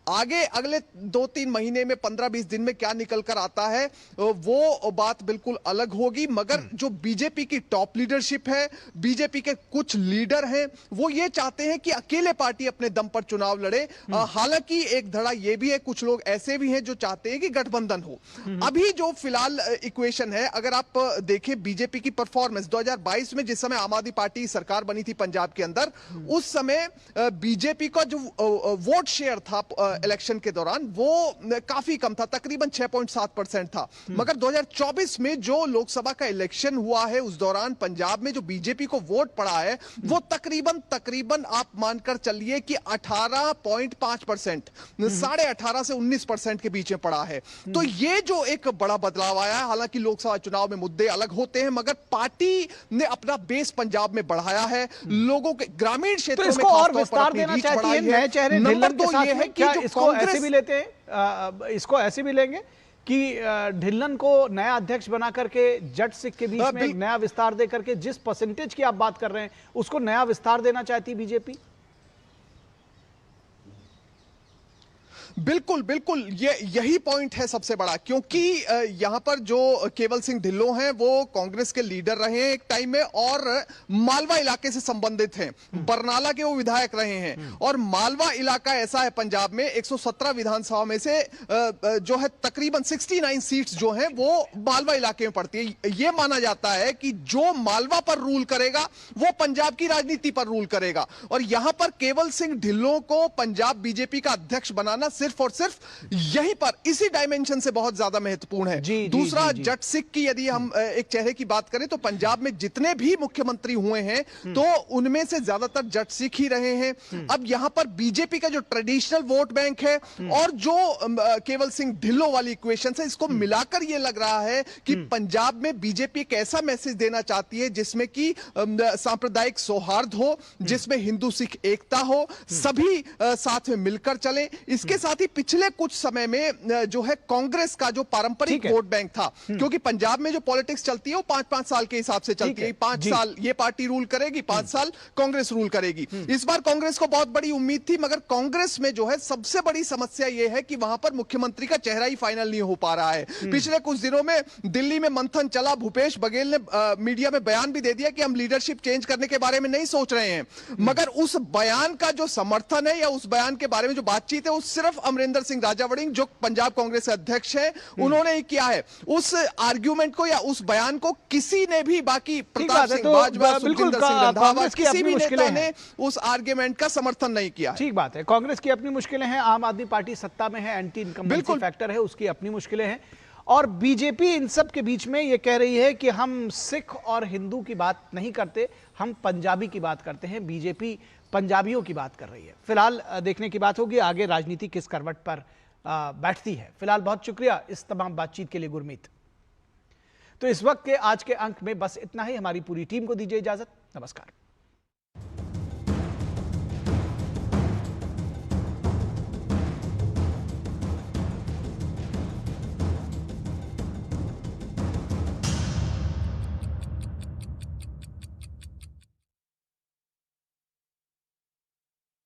आगे अगले 2-3 महीने में 15-20 दिन में क्या निकल कर आता है वो बात बिल्कुल अलग होगी। मगर जो बीजेपी की टॉप लीडरशिप है, बीजेपी के कुछ लीडर हैं, वो ये चाहते हैं कि अकेले पार्टी अपने दम पर चुनाव लड़े। हालांकि एक धड़ा ये भी है, कुछ लोग ऐसे भी हैं जो चाहते हैं कि गठबंधन हो। अभी जो फिलहाल इक्वेशन है, अगर आप देखें बीजेपी की परफॉर्मेंस 2022 में जिस समय आम आदमी पार्टी सरकार बनी थी पंजाब के अंदर, उस समय बीजेपी का जो वोट शेयर था इलेक्शन के दौरान वो काफी कम था, तकरीबन 6.7% था। मगर 2024 में जो लोकसभा का इलेक्शन हुआ है उस दौरान पंजाब में जो बीजेपी को वोट पड़ा है वो तकरीबन आप मानकर चलिए कि 18.5%, 18.5 से 19% के बीच में पड़ा है। तो ये जो एक बड़ा बदलाव आया है, हालांकि लोकसभा चुनाव में मुद्दे अलग होते हैं मगर पार्टी ने अपना बेस पंजाब में बढ़ाया है, लोगों के ग्रामीण क्षेत्रों में इसको और विस्तार देना चाहती है नए चेहरे ढिल्लन के साथ में? क्या इसको ऐसे भी लेते हैं, इसको ऐसे भी लेंगे कि ढिल्लन को नया अध्यक्ष बना करके जट सिख के बीच में एक नया विस्तार दे करके, जिस परसेंटेज की आप बात कर रहे हैं उसको नया विस्तार देना चाहती बीजेपी? बिल्कुल बिल्कुल, यही पॉइंट है सबसे बड़ा, क्योंकि यहां पर जो केवल सिंह ढिल्लों हैं वो कांग्रेस के लीडर रहे हैं एक टाइम में और मालवा इलाके से संबंधित हैं, बरनाला के वो विधायक रहे हैं। और मालवा इलाका ऐसा है पंजाब में 117 विधानसभा में से जो है तकरीबन 69 सीट्स जो हैं वो मालवा इलाके में पड़ती है। यह माना जाता है कि जो मालवा पर रूल करेगा वो पंजाब की राजनीति पर रूल करेगा और यहां पर केवल सिंह ढिल्लों को पंजाब बीजेपी का अध्यक्ष बनाना सिर्फ और सिर्फ यहीं पर इसी डायमेंशन से बहुत ज्यादा महत्वपूर्ण है। दूसरा, जट सिख की यदि हम एक चेहरे की बात करें तो पंजाब में जितने भी मुख्यमंत्री हुए हैं तो उनमें से ज्यादातर जट सिख ही रहे हैं। अब यहां पर बीजेपी का जो ट्रेडिशनल वोट बैंक है और जो केवल सिंह ढिल्लों वाली इक्वेशन है, इसको मिलाकर यह लग रहा है कि पंजाब में बीजेपी एक ऐसा मैसेज देना चाहती है जिसमें कि सांप्रदायिक सौहार्द हो, जिसमें हिंदू सिख एकता हो, सभी साथ में मिलकर चले। इसके साथ ही पिछले कुछ समय में जो है कांग्रेस का जो पारंपरिक वोट बैंक था, क्योंकि पंजाब में जो पॉलिटिक्स चलती है वो 5-5 साल के हिसाब से चलती है, 5 साल ये पार्टी रूल करेगी, 5 साल कांग्रेस रूल करेगी। इस बार कांग्रेस को बहुत बड़ी उम्मीद थी, मगर कांग्रेस में जो है सबसे बड़ी समस्या यह है कि वहां पर मुख्यमंत्री का चेहरा ही फाइनल नहीं हो पा रहा है। पिछले कुछ दिनों में दिल्ली में मंथन चला, भूपेश बघेल ने मीडिया में बयान भी दे दिया कि हम लीडरशिप चेंज करने के बारे में नहीं सोच रहे हैं, मगर उस बयान का जो समर्थन है या उस बयान के बारे में जो बातचीत है वो सिर्फ अमरिंदर सिंह राजावड़िंग जो पंजाब कांग्रेस अध्यक्ष हैं उन्होंने ही किया है। उस आर्ग्यूमेंट को या उस बयान को किसी ने भी, बाकी प्रताप सिंह बाजवा, सुखजिंदर सिंह रंधावा, किसी भी नेता ने उस आर्ग्यूमेंट का समर्थन नहीं किया। ठीक बात है, कांग्रेस की अपनी मुश्किलें हैं, आम आदमी पार्टी सत्ता में है, एंटी इनकम्बेंसी फैक्टर है, उसकी अपनी मुश्किलें हैं और बीजेपी इन सब के बीच में ये कह रही है कि हम सिख और हिंदू की बात नहीं करते, हम पंजाबी की बात करते हैं। बीजेपी पंजाबियों की बात कर रही है। फिलहाल देखने की बात होगी आगे राजनीति किस करवट पर बैठती है। फिलहाल बहुत शुक्रिया इस तमाम बातचीत के लिए गुरमीत। तो इस वक्त के आज के अंक में बस इतना ही। हमारी पूरी टीम को दीजिए इजाजत। नमस्कार।